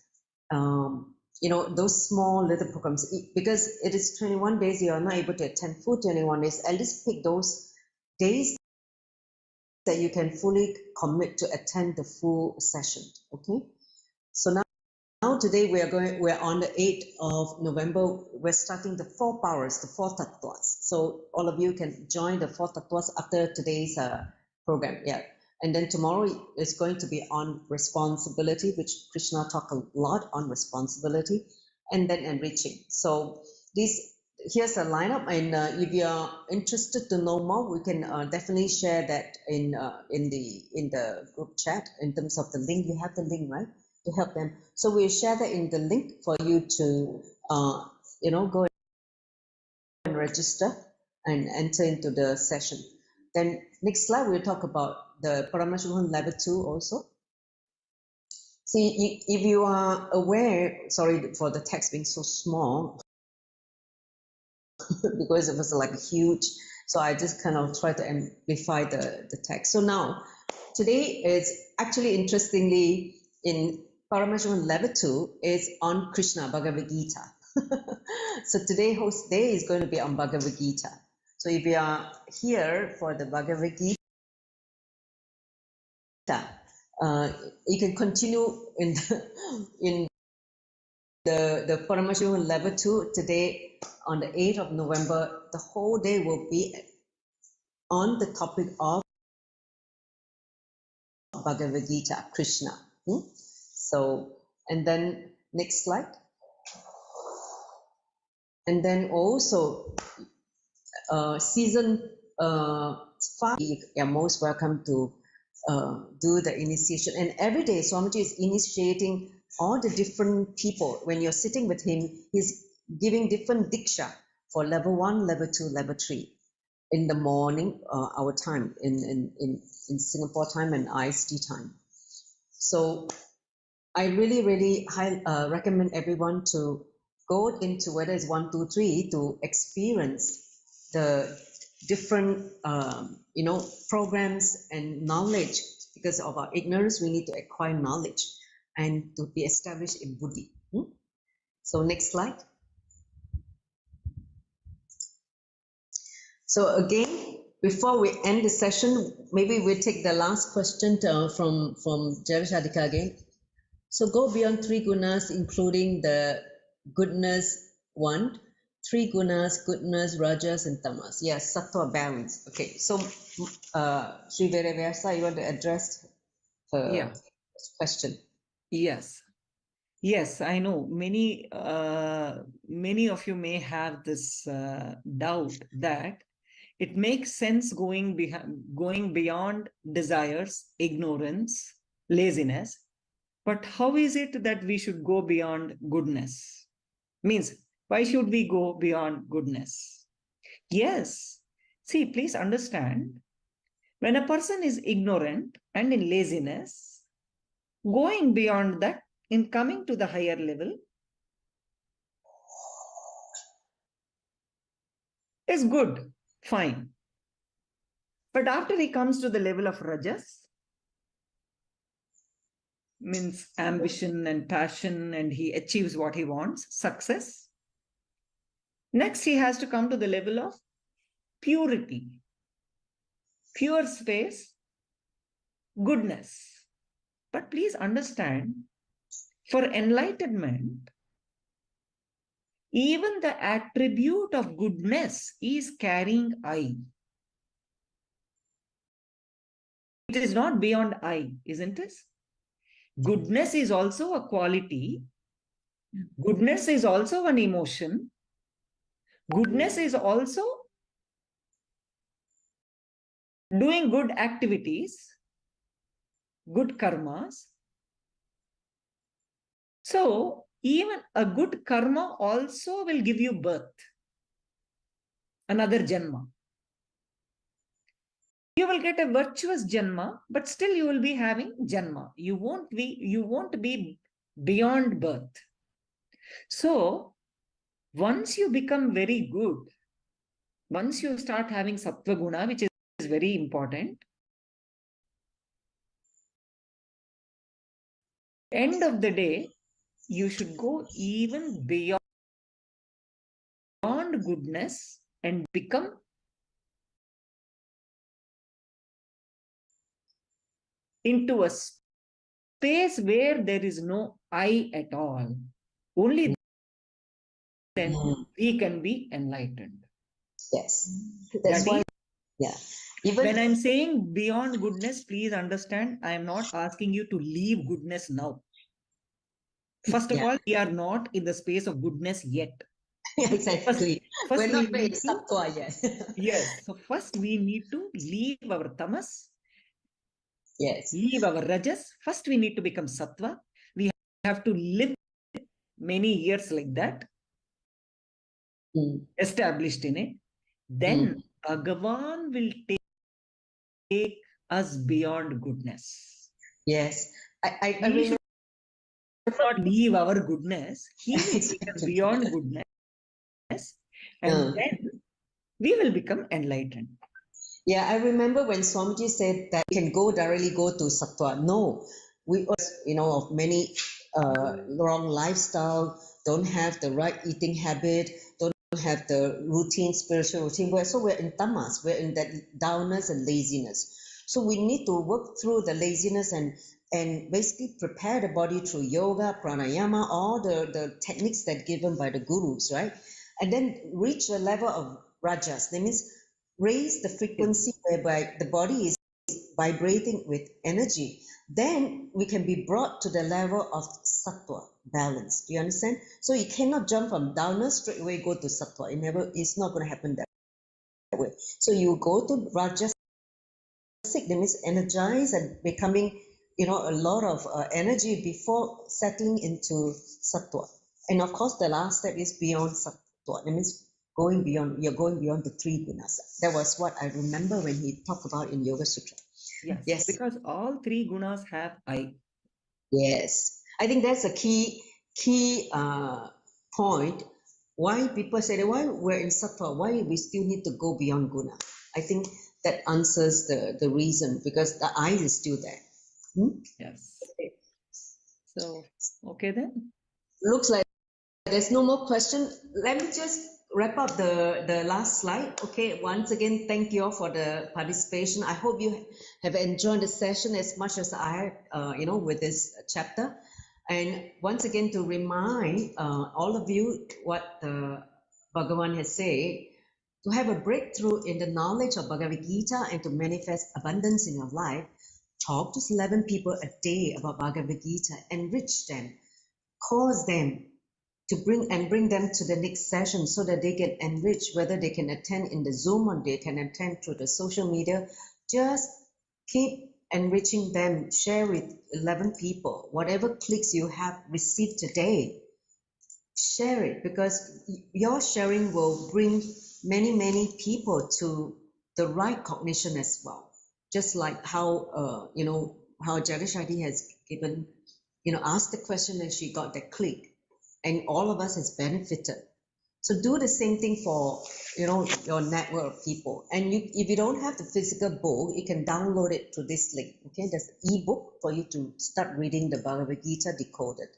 those small little programs, because it is 21 days, you are not able to attend full 21 days, at least pick those days that you can fully commit to attend the full session, okay? So now today we're on the 8th of November. We're starting the 4 powers, the 4 tattvas. So all of you can join the 4 tattvas after today's program. Yeah. And then tomorrow is going to be on responsibility, which Krishna talked a lot on responsibility, and then enriching. So here's a lineup, and if you are interested to know more, we can definitely share that in the group chat in terms of the link. You have the link, right, to help them. So we'll share that in the link for you to go and register and enter into the session. Then next slide, we'll talk about the Paramashivoham level 2 also. See, if you are aware, sorry for the text being so small, because it was like huge. So I just kind of try to amplify the text. So now, today is actually interestingly in Parameshwaran level 2 is on Krishna, Bhagavad Gita. So today host day is going to be on Bhagavad Gita. So if you are here for the Bhagavad Gita, you can continue in the Parameshwaran level 2 today on the 8th of November. The whole day will be on the topic of Bhagavad Gita, Krishna. So, and then next slide. And then also season 5, you are most welcome to do the initiation. And every day Swamiji is initiating all the different people. When you're sitting with him, he's giving different diksha for level 1, level 2, level 3 in the morning, our time in Singapore time and IST time. So I really recommend everyone to go into whether it's 1, 2, 3 to experience the different programs and knowledge. Because of our ignorance, we need to acquire knowledge and to be established in Buddhi. So next slide. So again, before we end the session, maybe we'll take the last question from Javashadika again. So go beyond 3 gunas, including the goodness 1, 3 gunas, goodness, rajas, and tamas. Yes, sattva balance. Okay, so Sri Vedavyasa, you want to address the question? Yes. Yes, I know many of you may have this doubt that it makes sense going beyond desires, ignorance, laziness. But how is it that we should go beyond goodness? Means, why should we go beyond goodness? Yes. See, please understand, when a person is ignorant and in laziness, going beyond that, in coming to the higher level, is good, fine. But after he comes to the level of rajas, means ambition and passion, and he achieves what he wants, success. Next, he has to come to the level of purity, pure space, goodness. But please understand, for enlightenment, even the attribute of goodness is carrying I. It is not beyond I, isn't it? Goodness is also a quality. Goodness is also an emotion. Goodness is also doing good activities, good karmas. So even a good karma also will give you birth, another janma. You will get a virtuous janma, but still you will be having janma. You won't be beyond birth. So once you become very good, once you start having sattva guna, which is very important, end of the day, you should go even beyond goodness and become into a space where there is no I at all. Only then we can be enlightened. Yes, that's why. Even when I'm saying beyond goodness, please understand, I am not asking you to leave goodness now. First of all, we are not in the space of goodness yet. Exactly. We're not very sattva yet. Yes. So first we need to leave our tamas. Yes. Leave our rajas. First we need to become sattva. We have to live many years like that. Established in it. Then Bhagavan will take us beyond goodness. Yes. I we should not leave our goodness. He will take us beyond goodness. And then we will become enlightened. Yeah, I remember when Swamiji said that we can directly go to Sattva. No, we, of many wrong lifestyle, don't have the right eating habit, don't have the spiritual routine. So we're in tamas, we're in that downness and laziness. So we need to work through the laziness and basically prepare the body through yoga, pranayama, all the techniques that given by the gurus, right? And then reach a level of rajas. That means raise the frequency whereby the body is vibrating with energy. Then we can be brought to the level of sattva, balance. Do you understand? So you cannot jump from downer straight away go to sattva. It's not going to happen that way. So you go to rajasic, that means energized and becoming, a lot of energy before settling into sattva. And of course, the last step is beyond sattva. That means you're going beyond the three gunas. That was what I remember when he talked about in Yoga Sutra. Yes. Because all three gunas have I. Yes. I think that's a key point. Why people say that why we're in sattva, why we still need to go beyond guna. I think that answers the reason, because the I is still there. Yes. Okay. So, okay then. Looks like there's no more question. Let me just wrap up the last slide. Okay, once again, thank you all for the participation. I hope you have enjoyed the session as much as I have, with this chapter. And once again, to remind all of you what Bhagavan has said, to have a breakthrough in the knowledge of Bhagavad Gita and to manifest abundance in your life, talk to 11 people a day about Bhagavad Gita, enrich them, cause them to bring them to the next session so that they can enrich, whether they can attend in the Zoom or they can attend through the social media. Just keep enriching them. Share with 11 people. Whatever clicks you have received today, share it, because your sharing will bring many people to the right cognition as well. Just like how, how Jadashadi has given, asked the question and she got that click. And all of us has benefited. So do the same thing for your network of people. And if you don't have the physical book, you can download it to this link. Okay, there's an ebook for you to start reading the Bhagavad Gita decoded.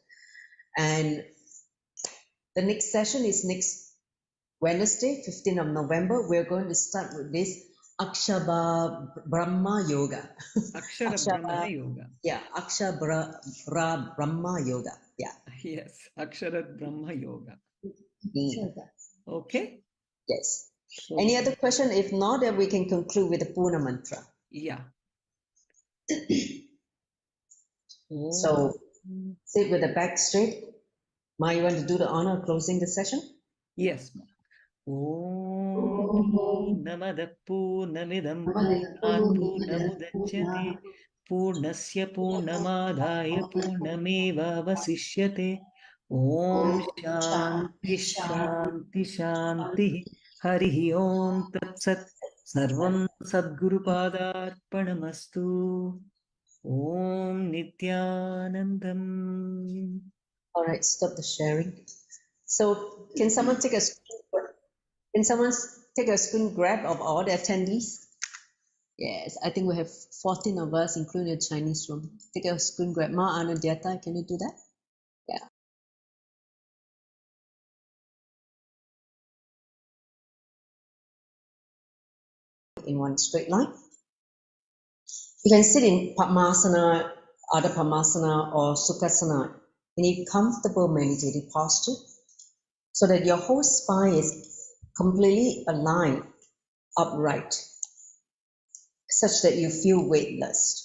And the next session is next Wednesday, 15th of November. We're going to start with this Akshara Brahma Yoga. Akshara Brahma Yoga. Yeah, Akshara Brahma Yoga. Yeah. Yes, Akshara Brahma Yoga. Okay. Yes. So, any other question? If not, then we can conclude with the Puna mantra. Yeah. So sit with the back straight. Ma, you want to do the honor of closing the session? Yes, Ma. Om Namada Purnamidam Purnat Purnamudachyate Purnasya Purnamadaya Purnameva Vasishyate. Om Shanti Shanti Shanti Harihi Om Tat Sat Sarvam Sadguru Padarpanamastu. Om Nityanandam. All right, stop the sharing. So can someone take a screen grab of all the attendees? Yes, I think we have 14 of us, including the Chinese room. Take a screen grab. Ma Anandhyata, can you do that? Yeah. In one straight line. You can sit in Padmasana, Ardha Padmasana, or Sukhasana in a comfortable meditative posture so that your whole spine is completely aligned, upright, such that you feel weightless.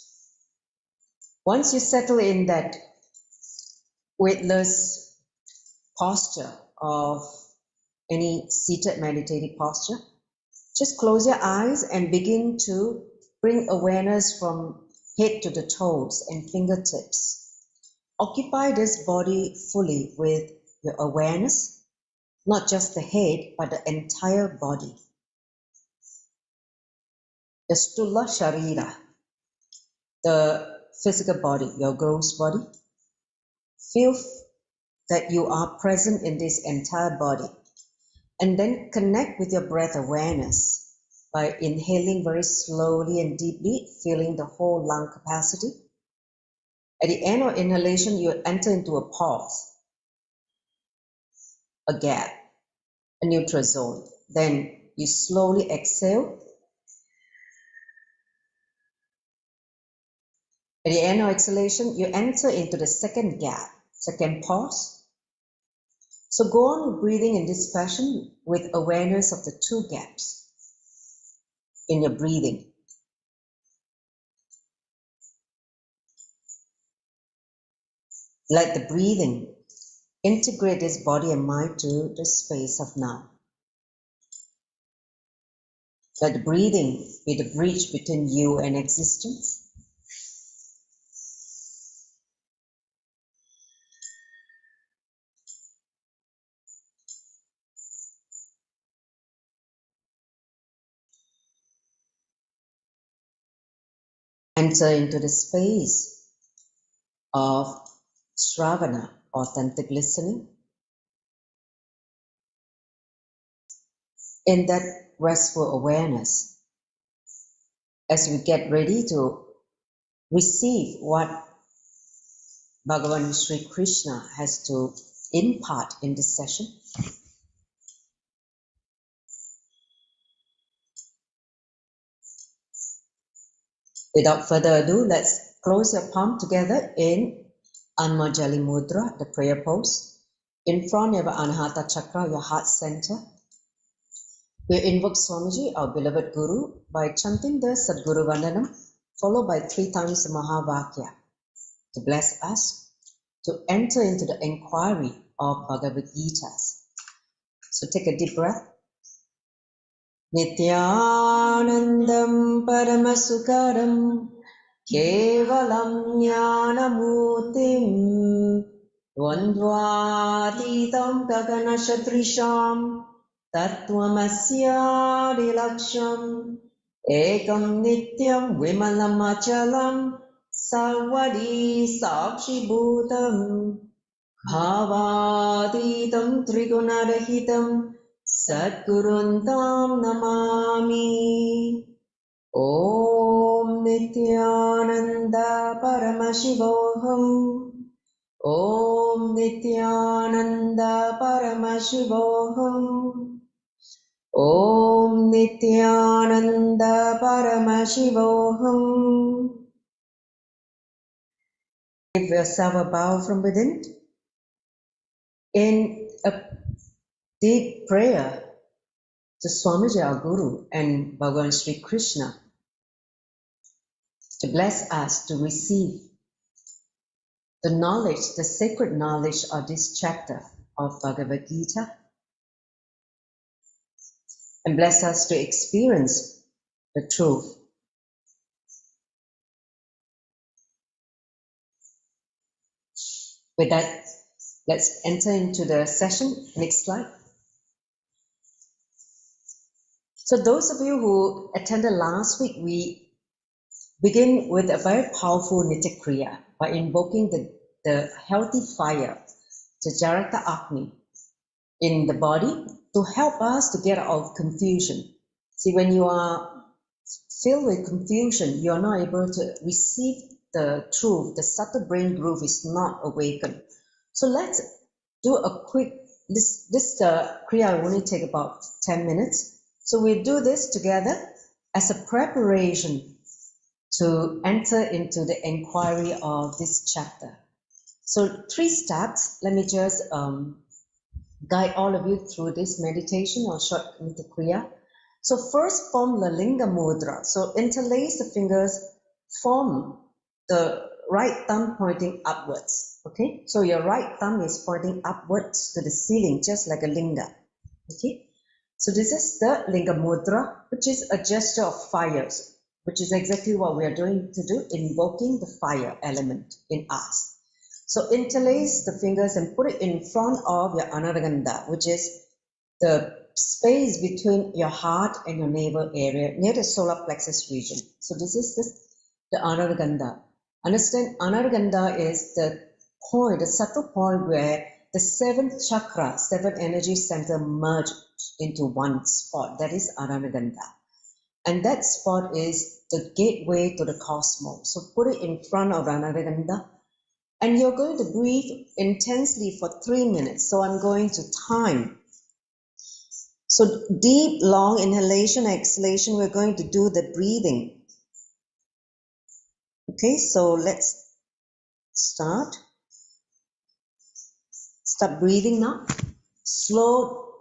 Once you settle in that weightless posture of any seated meditative posture, just close your eyes and begin to bring awareness from head to the toes and fingertips. Occupy this body fully with your awareness, not just the head, but the entire body. The stula sharira, the physical body, your gross body. Feel that you are present in this entire body. And then connect with your breath awareness by inhaling very slowly and deeply, feeling the whole lung capacity. At the end of inhalation, you enter into a pause, a gap, a neutral zone. Then you slowly exhale. At the end of exhalation, you enter into the second gap, second pause. So go on breathing in this fashion with awareness of the two gaps in your breathing. Let the breathing integrate this body and mind to the space of now. Let the breathing be the bridge between you and existence. Enter into the space of Sravana, authentic listening. In that restful awareness, as we get ready to receive what Bhagavan Sri Krishna has to impart in this session. Without further ado, let's close your palm together in Anmajali Mudra, the prayer pose. In front of your Anahata Chakra, your heart center. We invoke Swamiji, our beloved Guru, by chanting the Sadguru Vandanam, followed by 3 times the Mahavakya, to bless us to enter into the inquiry of Bhagavad Gita. So take a deep breath. Nityanandam Paramasukaram Kevalam Jnanamutim Dvandvatitam Gaganashatrisham Tattvamasya Ekam Nityam Vimalam Achalam Sarvadi Sakshi Bhutam Bhavaditam Trigunarahitam Satguruntam Namami. Om Nityananda Paramashivoham. Om Nityananda Paramashivoham. Om Nityananda Paramashivoham. Give yourself a bow from within in a deep prayer to Swamiji, our Guru, and Bhagavan Sri Krishna to bless us to receive the knowledge, the sacred knowledge of this chapter of Bhagavad Gita, and bless us to experience the truth. With that, let's enter into the session. Next slide. So those of you who attended last week, we begin with a very powerful Nitya Kriya by invoking the healthy fire, the Jarata Agni, in the body to help us to get out of confusion. See, when you are filled with confusion, you are not able to receive the truth. The subtle brain groove is not awakened. So let's do a quick, this Kriya will only take about 10 minutes. So we'll do this together as a preparation to enter into the inquiry of this chapter. So 3 steps. Let me just guide all of you through this meditation or short kriya. So first, form the Linga Mudra. So interlace the fingers, form the right thumb pointing upwards. Okay, so your right thumb is pointing upwards to the ceiling, just like a linga. Okay, so this is the Linga Mudra, which is a gesture of fires, which is exactly what we are doing to do, invoking the fire element in us. So interlace the fingers and put it in front of your Anaraganda, which is the space between your heart and your navel area, near the solar plexus region. So this is the Anaraganda. Understand, Anaraganda is the point, the subtle point where the seventh chakra, seven energy center merge into one spot. That is Aranaganda. And that spot is the gateway to the cosmos. So put it in front of Aranaganda. And you're going to breathe intensely for 3 minutes. So I'm going to time. So deep, long inhalation, exhalation, we're going to do the breathing. Okay, so let's start. Start breathing now. Slow,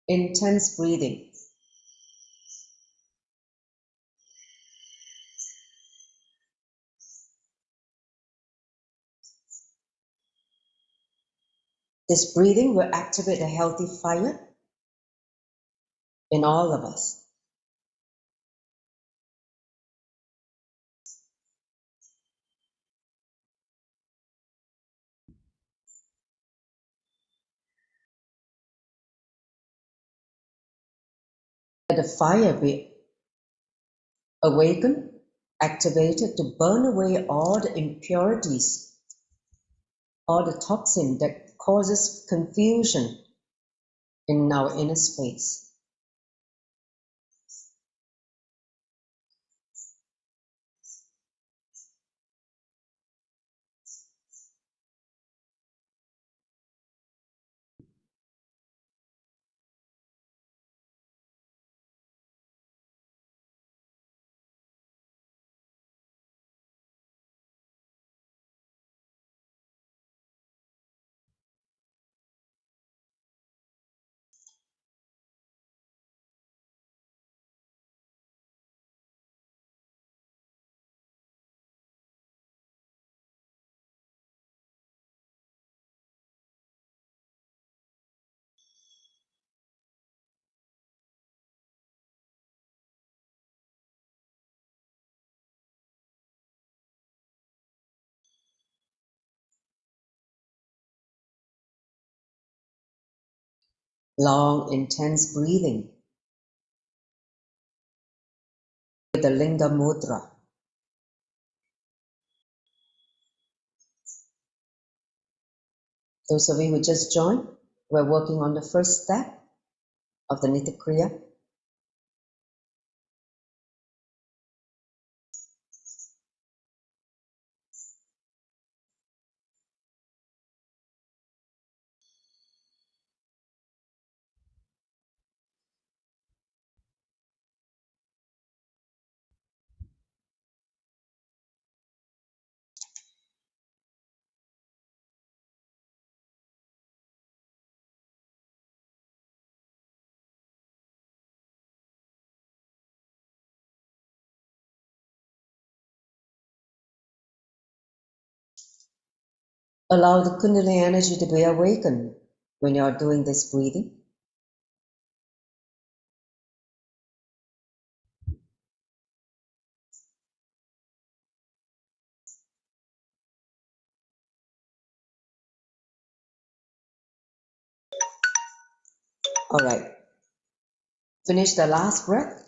intense breathing. This breathing will activate a healthy fire in all of us. Let the fire be awakened, activated to burn away all the impurities, all the toxin that causes confusion in our inner space. Long, intense breathing with the Linga Mudra. Those of you who just joined, we're working on the first step of the Nitya Kriya. Allow the Kundalini energy to be awakened when you are doing this breathing. All right, finish the last breath.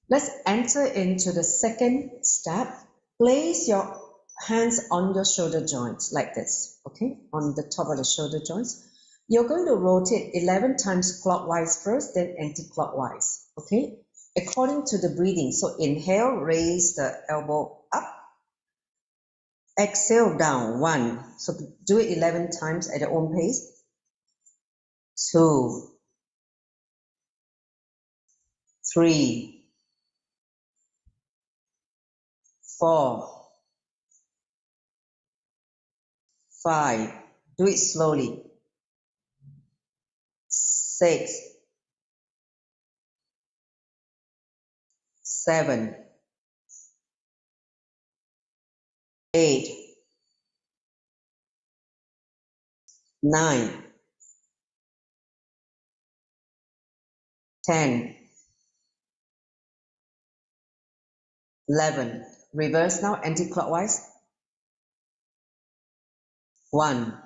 Let's enter into the second step. Place your hands on your shoulder joints like this, okay? On the top of the shoulder joints. You're going to rotate 11 times clockwise first, then anti-clockwise, okay? According to the breathing. So inhale, raise the elbow up. Exhale down, 1. So do it 11 times at your own pace. 2, 3, 4, 5. Do it slowly. 6, 7, 8, 9, 10, 11. Reverse now, anti-clockwise. 1,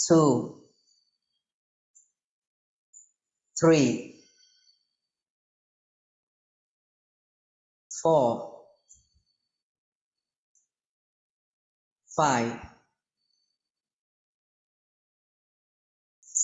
2, 3, 4, 5,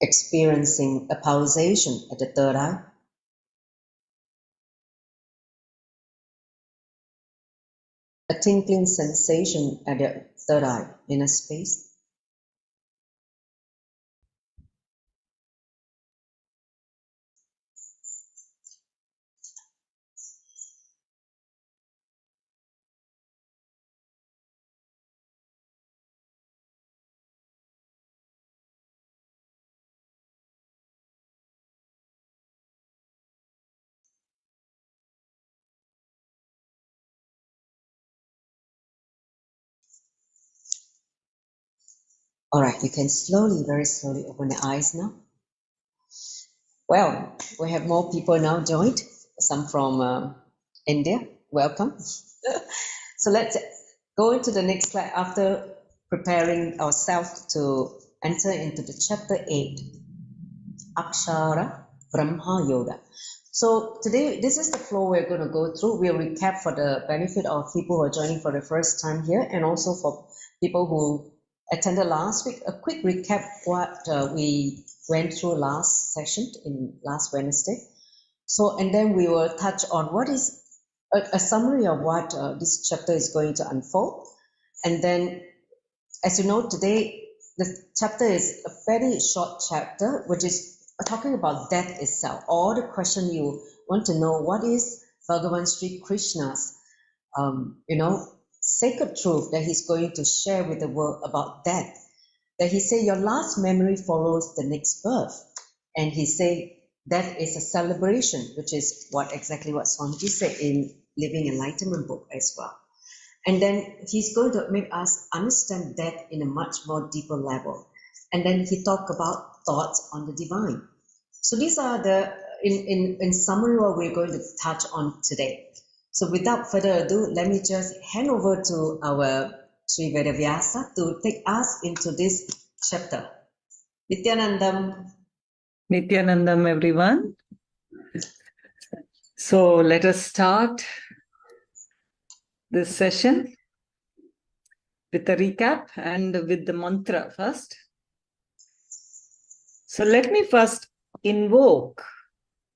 experiencing a pulsation at the third eye, a tingling sensation at the third eye, inner space. All right, you can slowly, very slowly open the eyes now. Well, we have more people now joined, some from India. Welcome. So let's go into the next slide after preparing ourselves to enter into the chapter 8, Akshara Brahma Yoga. So today, this is the flow we're going to go through. We'll recap for the benefit of people who are joining for the first time here, and also for people who attended last week. A quick recap what we went through last session in last Wednesday. So, and then we will touch on what is a summary of what this chapter is going to unfold. And then, as you know, today, the chapter is a very short chapter, which is talking about death itself. All the question you want to know, what is Bhagavan Sri Krishna's, sacred truth that he's going to share with the world about death. That he say your last memory follows the next birth. And he say death is a celebration, which is exactly what Swamiji said in Living Enlightenment book as well. And then he's going to make us understand death in a much more deeper level. And then he talked about thoughts on the divine. So these are the, in summary, what we're going to touch on today. So without further ado, let me just hand over to our Sri Vedavyasa to take us into this chapter. Nityanandam. Nityanandam, everyone. So let us start this session with a recap and with the mantra first. So let me first invoke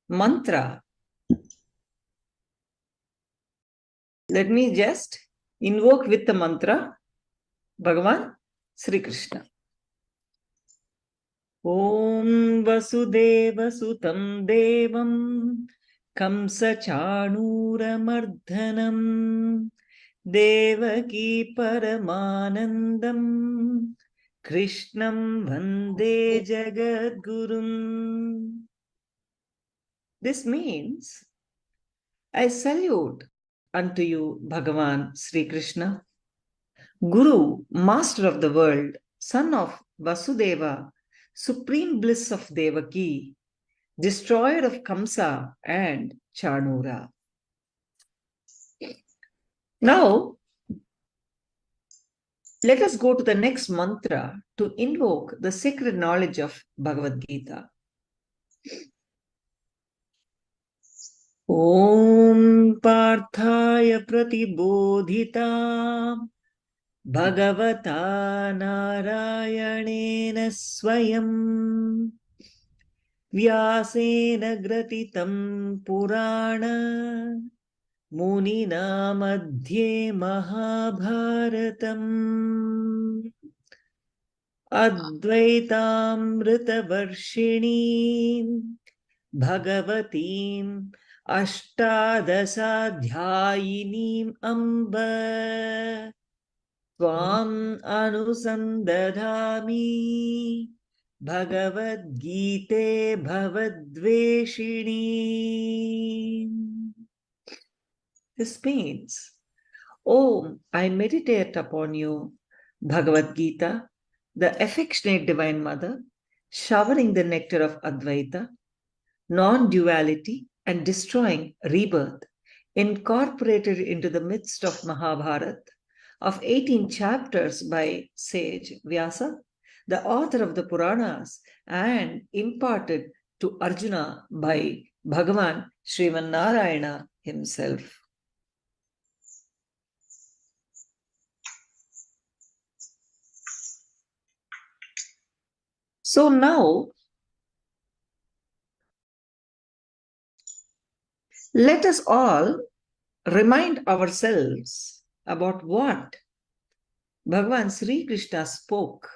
mantra. Let me just invoke with the mantra Bhagavan Sri Krishna. Om Vasudeva Sutam Devam Kamsa Chanura Mardhanam Devaki Paramanandam Krishnam Vande Jagadgurum. This means, I salute unto you, Bhagavan Sri Krishna, Guru, Master of the world, Son of Vasudeva, Supreme Bliss of Devaki, Destroyer of Kamsa and Chanura. Now, let us go to the next mantra to invoke the sacred knowledge of Bhagavad Gita. Om Parthaya Pratibodhita Bhagavata Narayanena Swayam Vyasena Gratitam Purana Munina Madhye Mahabharatam Advaitaamritavarshini Bhagavatim Ashtadasadhyayinim Amba Swam Anusandadhami Bhagavad Gita Bhavadveshini. This means, Om, I meditate upon you, Bhagavad Gita, the affectionate Divine Mother, showering the nectar of Advaita, non-duality and destroying rebirth, incorporated into the midst of Mahabharata, of 18 chapters by sage Vyasa, the author of the Puranas, and imparted to Arjuna by Bhagavan Sriman Narayana himself. So now, Let us all remind ourselves about what Bhagavan Sri Krishna spoke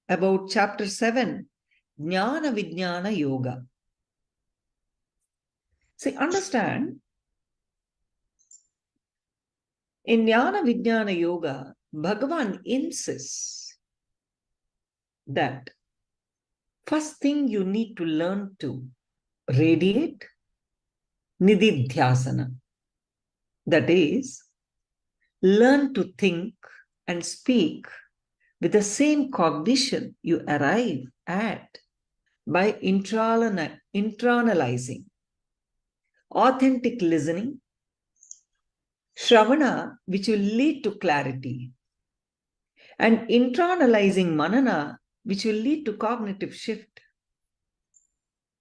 about chapter 7, Jnanavijnana Yoga. See, understand, in Jnanavijnana Yoga, Bhagavan insists that first thing you need to learn to radiate nididhyasana. That is, learn to think and speak with the same cognition you arrive at by internalizing authentic listening, shravana, which will lead to clarity, and internalizing manana, which will lead to cognitive shift.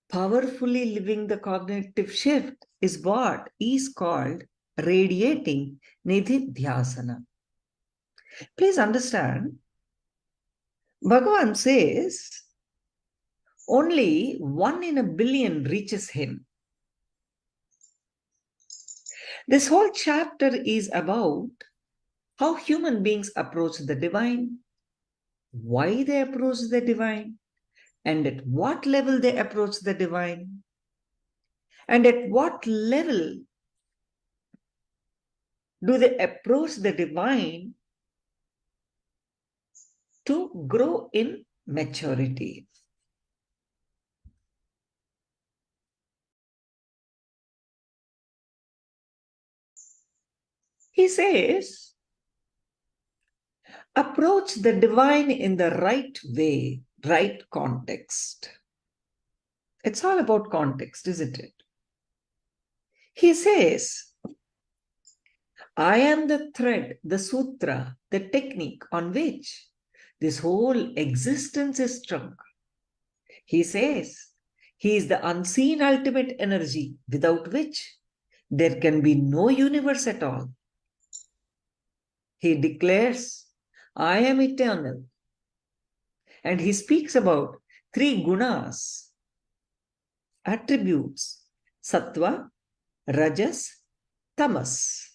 Powerfully living the cognitive shift is what is called radiating nididhyasana. Please understand, Bhagavan says only 1 in a billion reaches him. This whole chapter is about how human beings approach the divine, why they approach the divine, and at what level they approach the divine, and at what level do they approach the divine to grow in maturity. He says, approach the divine in the right way, right context. It's all about context, isn't it? He says, I am the thread, the sutra, the technique on which this whole existence is strung. He says, he is the unseen ultimate energy without which there can be no universe at all. He declares, I am eternal. And he speaks about 3 gunas, attributes, sattva, rajas, tamas.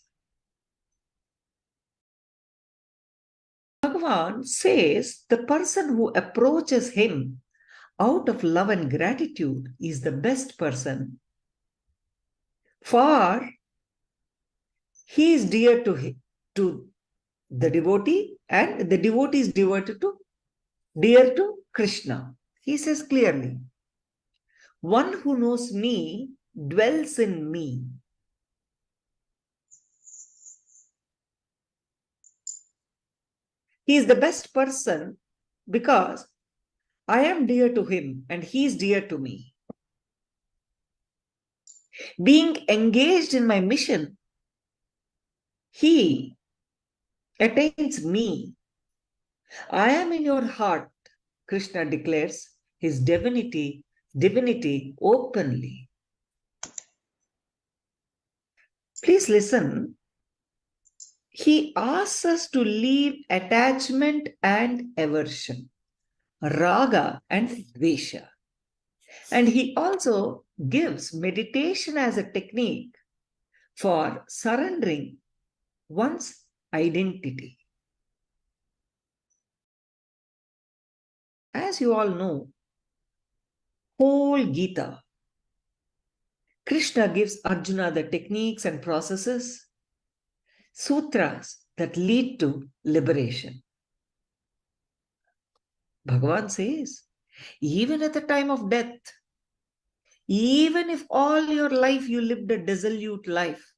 Bhagavan says the person who approaches him out of love and gratitude is the best person, for he is dear to the devotee, and the devotee is dear to Krishna. He says clearly, one who knows me dwells in me. He is the best person because I am dear to him and he is dear to me. Being engaged in my mission, he attains me. I am in your heart, Krishna declares his divinity openly. Please listen. He asks us to leave attachment and aversion, raga and dvesha. And he also gives meditation as a technique for surrendering one's identity. As you all know, whole Gita, Krishna gives Arjuna the techniques and processes, sutras that lead to liberation. Bhagavan says, even at the time of death, even if all your life you lived a dissolute life,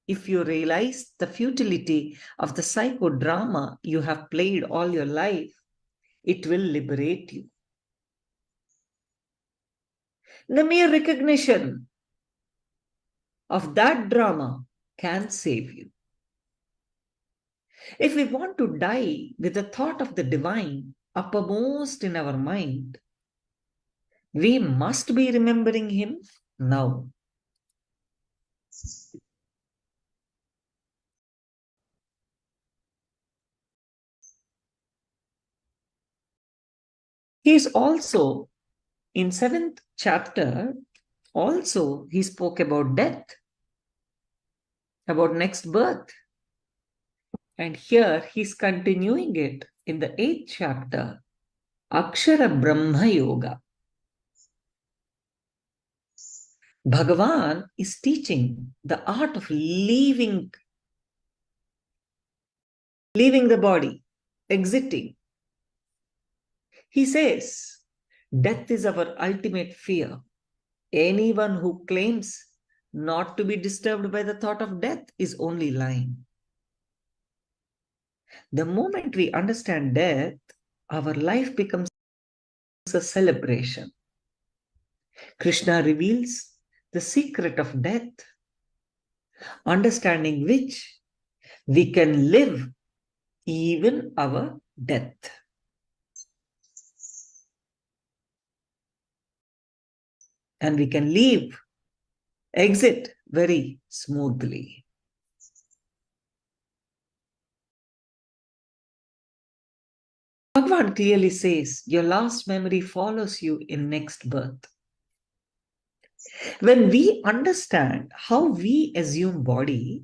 if you realize the futility of the psychodrama you have played all your life, it will liberate you. The mere recognition of that drama can save you. If we want to die with the thought of the divine uppermost in our mind, we must be remembering him now. He is also in 7th chapter Also, he spoke about death, about next birth. And here he's continuing it in the 8th chapter, Akshara Brahma Yoga. Bhagavan is teaching the art of leaving the body, exiting. He says, death is our ultimate fear. Anyone who claims not to be disturbed by the thought of death is only lying. The moment we understand death, our life becomes a celebration. Krishna reveals the secret of death, understanding which we can live even our death. And we can leave, exit very smoothly. Bhagavan clearly says, your last memory follows you in next birth. When we understand how we assume body,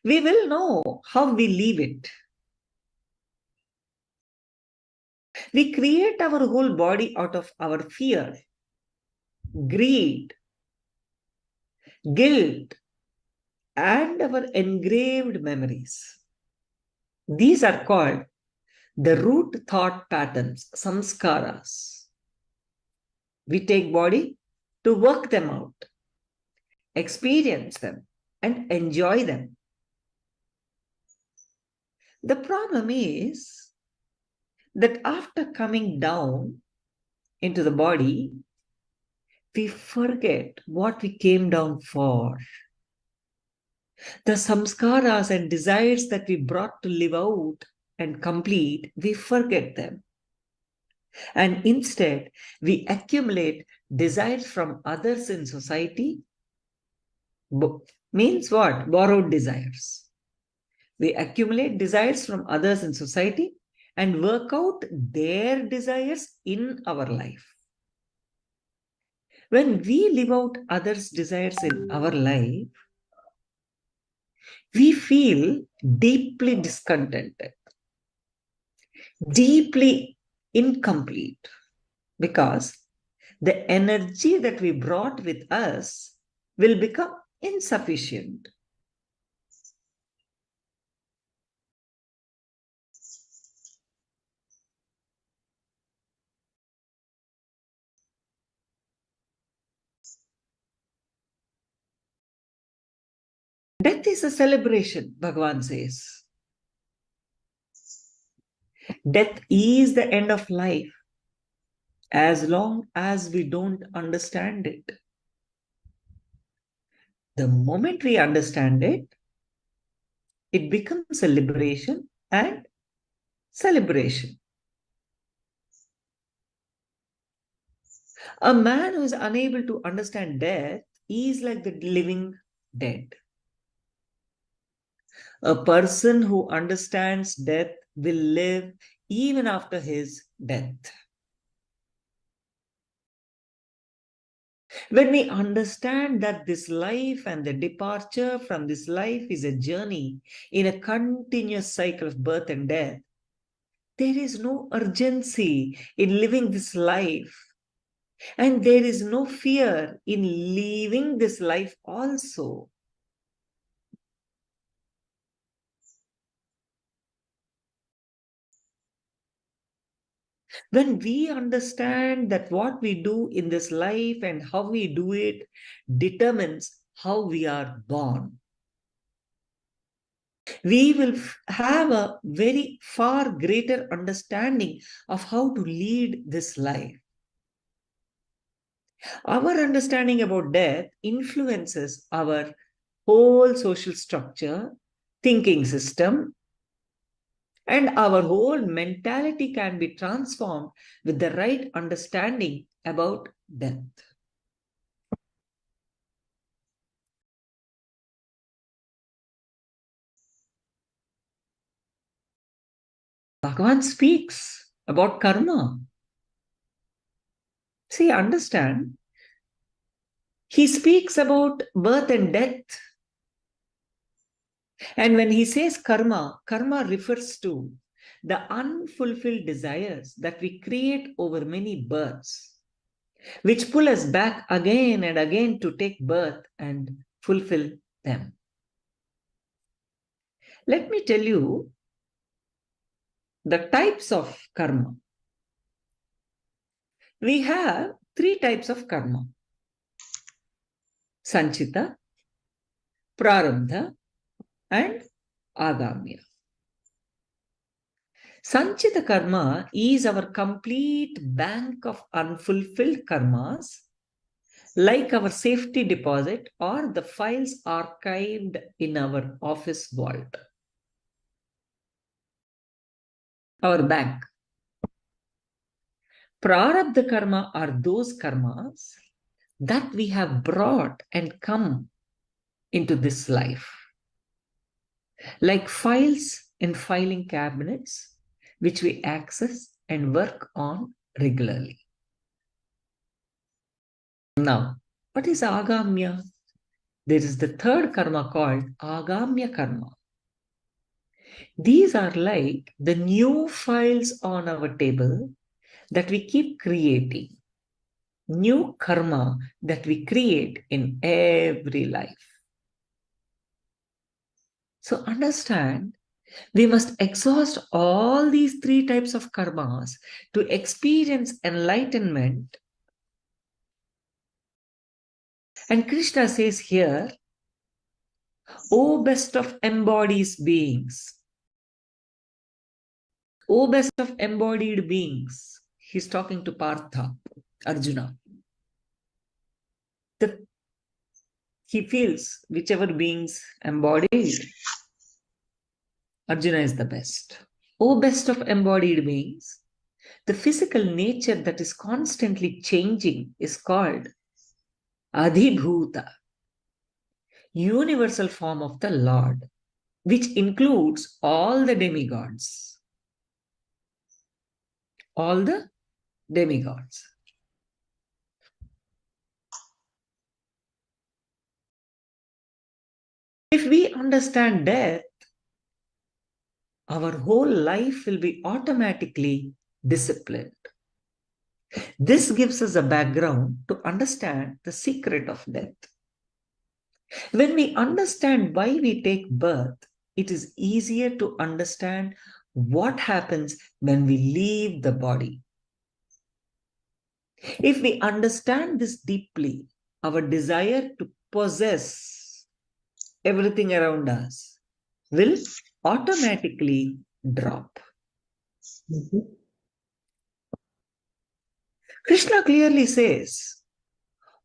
we will know how we leave it. We create our whole body out of our fear, greed, guilt, and our engraved memories. These are called the root thought patterns, samskaras. We take body to work them out, experience them, and enjoy them. The problem is that after coming down into the body, we forget what we came down for. The samskaras and desires that we brought to live out and complete, we forget them. And instead, we accumulate desires from others in society. Means what? Borrowed desires. We accumulate desires from others in society and work out their desires in our life. When we live out others' desires in our life, we feel deeply discontented, deeply incomplete, because the energy that we brought with us will become insufficient. Death is a celebration, Bhagavan says. Death is the end of life as long as we don't understand it. The moment we understand it, it becomes a liberation and celebration. A man who is unable to understand death is like the living dead. A person who understands death will live even after his death. When we understand that this life and the departure from this life is a journey in a continuous cycle of birth and death, there is no urgency in living this life. And there is no fear in leaving this life also. When we understand that what we do in this life and how we do it determines how we are born, we will have a very far greater understanding of how to lead this life. Our understanding about death influences our whole social structure, thinking system, and our whole mentality can be transformed with the right understanding about death. Bhagavan speaks about karma. See, understand, he speaks about birth and death. And when he says karma, karma refers to the unfulfilled desires that we create over many births, which pull us back again and again to take birth and fulfill them. Let me tell you the types of karma. We have 3 types of karma: Sanchita, Prarabdha, and Agamya. Sanchita karma is our complete bank of unfulfilled karmas, like our safety deposit or the files archived in our office vault. Our bank. Prarabdha karma are those karmas that we have brought and come into this life, like files in filing cabinets, which we access and work on regularly. Now, what is Agamya? There is the third karma called Agamya karma. These are like the new files on our table that we keep creating, new karma that we create in every life. So understand, we must exhaust all these 3 types of karmas to experience enlightenment. And Krishna says here, O best of embodied beings, O best of embodied beings. He's talking to Partha, Arjuna. He feels whichever beings embodied, Arjuna is the best. O best of embodied beings, the physical nature that is constantly changing is called Adhibhuta, universal form of the Lord, which includes all the demigods. All the demigods. If we understand death, our whole life will be automatically disciplined. This gives us a background to understand the secret of death. When we understand why we take birth, it is easier to understand what happens when we leave the body. If we understand this deeply, our desire to possess everything around us will automatically drop. Krishna clearly says,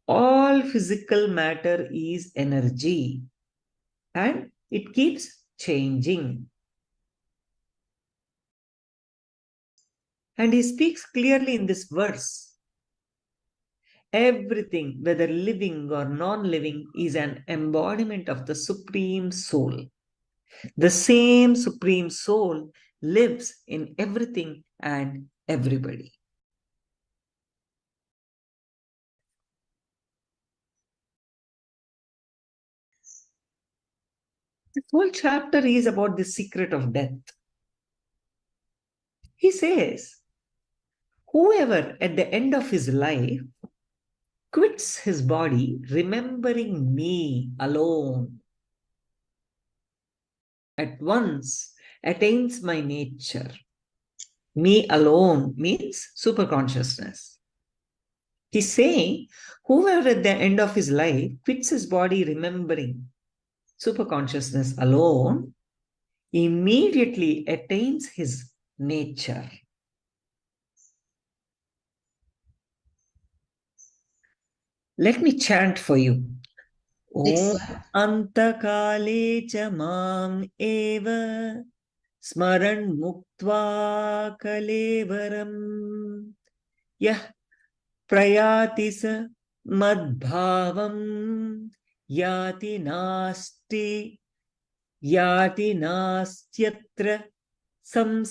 all physical matter is energy and it keeps changing. And he speaks clearly in this verse. Everything, whether living or non-living, is an embodiment of the Supreme Soul. The same Supreme Soul lives in everything and everybody. This whole chapter is about the secret of death. He says, whoever at the end of his life quits his body, remembering me alone, at once attains my nature. Me alone means superconsciousness. He's saying, whoever at the end of his life quits his body remembering superconsciousness alone, immediately attains his nature. Let me chant for you. Om antakale cha mam eva smaran muktva kalevaram yah prayati sa madbhavam yati nastyatra samsara